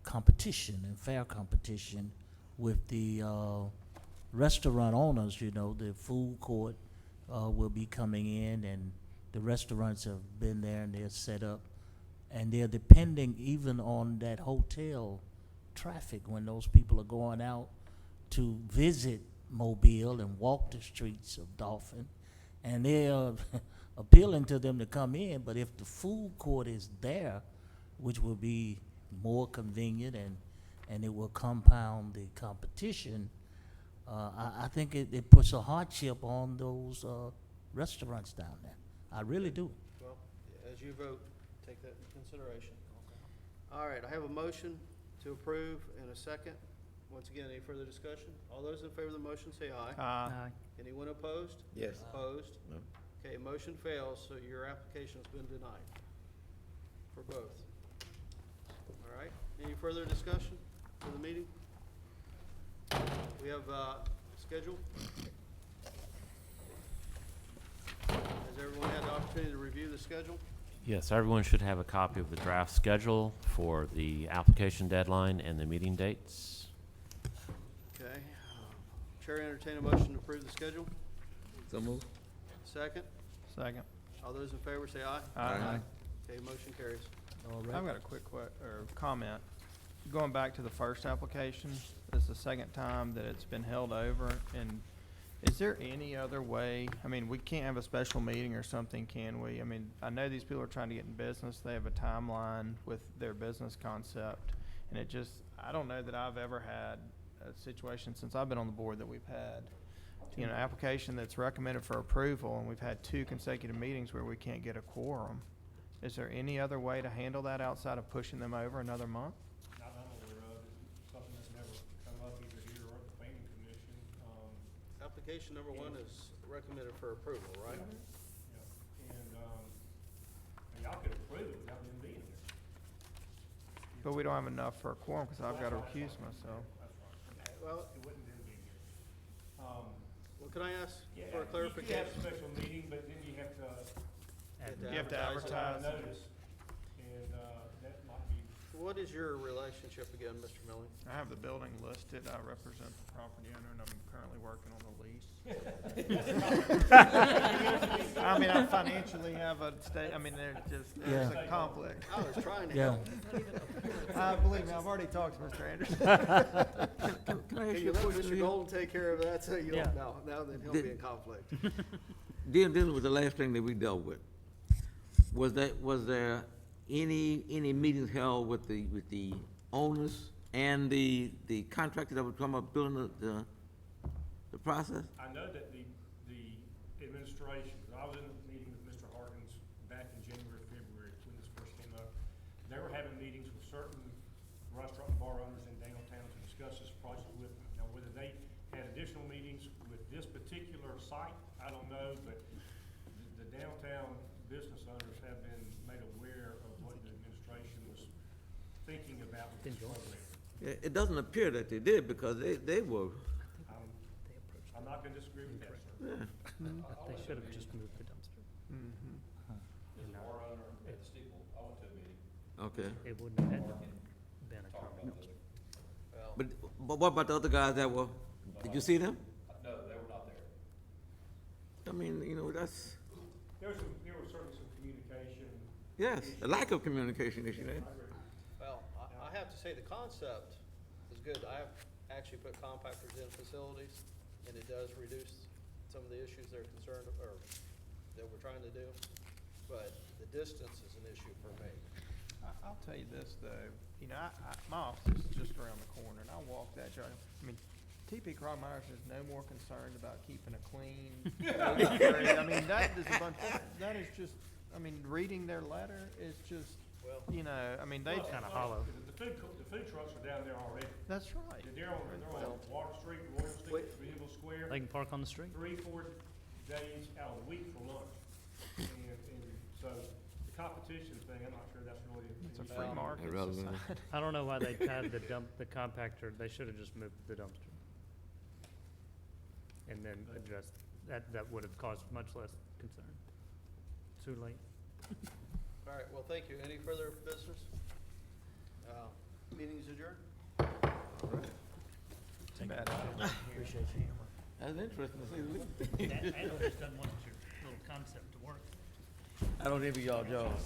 competition and fair competition with the restaurant owners. You know, the food court will be coming in, and the restaurants have been there and they're set up, and they're depending even on that hotel traffic when those people are going out to visit Mobile and walk the streets of Dauphin, and they're appealing to them to come in. But if the food court is there, which will be more convenient and it will compound the competition, I think it puts a hardship on those restaurants down there. I really do. Well, as you vote, take that into consideration. All right, I have a motion to approve and a second. Once again, any further discussion? All those in favor of the motion say aye. Aye. Anyone opposed? Yes. Opposed? No. Okay, motion fails, so your application has been denied for both. All right, any further discussion for the meeting? We have schedule. Has everyone had the opportunity to review the schedule? Yes, everyone should have a copy of the draft schedule for the application deadline and the meeting dates. Okay. Chair entertain a motion to approve the schedule. So move. Second. Second. All those in favor say aye. Aye. Okay, motion carries. All right. I've got a quick comment. Going back to the first application, this is the second time that it's been held over, and is there any other way? I mean, we can't have a special meeting or something, can we? I mean, I know these people are trying to get in business. They have a timeline with their business concept, and it just, I don't know that I've ever had a situation since I've been on the board that we've had, you know, application that's recommended for approval, and we've had 2 consecutive meetings where we can't get a quorum. Is there any other way to handle that outside of pushing them over another month? Not that I'm aware of, it's something that's never come up either here or at the planning commission. Application number 1 is recommended for approval, right? And y'all could approve it without them being there. But we don't have enough for a quorum because I've got to recuse myself. That's right. Well, It wouldn't them being here. well, can I ask Yeah, for a you clarification? could have a special meeting, but then you have to You have to advertise. notice, and that might be. What is your relationship again, Mr. Milling? I have the building listed. I represent the property owner, and I'm currently working on the lease. I mean, I financially have a state, I mean, there's a conflict. I was trying to Yeah. help. Believe me, I've already talked to Mr. Anderson. Can I ask Can you you a let question Mr. here? Golden take care of that so you Yeah. don't know? Now then he'll be in conflict. Dealing with the last thing that we dealt with, was there any meetings held with the owners and the contractor that would come up building the process? I know that the administration, 'cause I was in a meeting with Mr. Harkins back in January, February, when this first came up. They were having meetings with certain restaurant and bar owners in downtown to discuss this project with them. Now, whether they had additional meetings with this particular site, I don't know, but the downtown business owners have been made aware of what the administration was thinking about with this program. It doesn't appear that they did, because they were, I'm not gonna disagree with that, sir. yeah. They should have just moved the dumpster. Okay. It wouldn't have had been a common dumpster. But what about the other guys that were, did you see them? No, they were not there. I mean, you know, that's, There was certainly some communication. yes, a lack of communication issue there. Well, I have to say the concept is good. I have actually put compactors in facilities, and it does reduce some of the issues they're concerned, or that we're trying to do. But the distance is an issue for me. I'll tell you this, though, you know, my office is just around the corner, and I walk that drive. I mean, T.P. Krogmeyer's is no more concerned about keeping a clean, I mean, that is a bunch, that is just, I mean, reading their letter is just, you know, I mean, they. Well, kinda hollow. The food trucks are down there already. That's right. They're on Water Street, Royal Street, Greenville Square. They can park on the street. 3-4 days out of the week for lunch. And so the competition thing, I'm not sure that's really. It's a free market Irrelevant. society. I don't know why they tied the compactor, they should have just moved the dumpster. And then addressed, that would have caused much less concern. Too late. All right, well, thank you. Any further business? That's interesting to say the least. That, just doesn't want your little concept to work. I don't envy y'all jobs.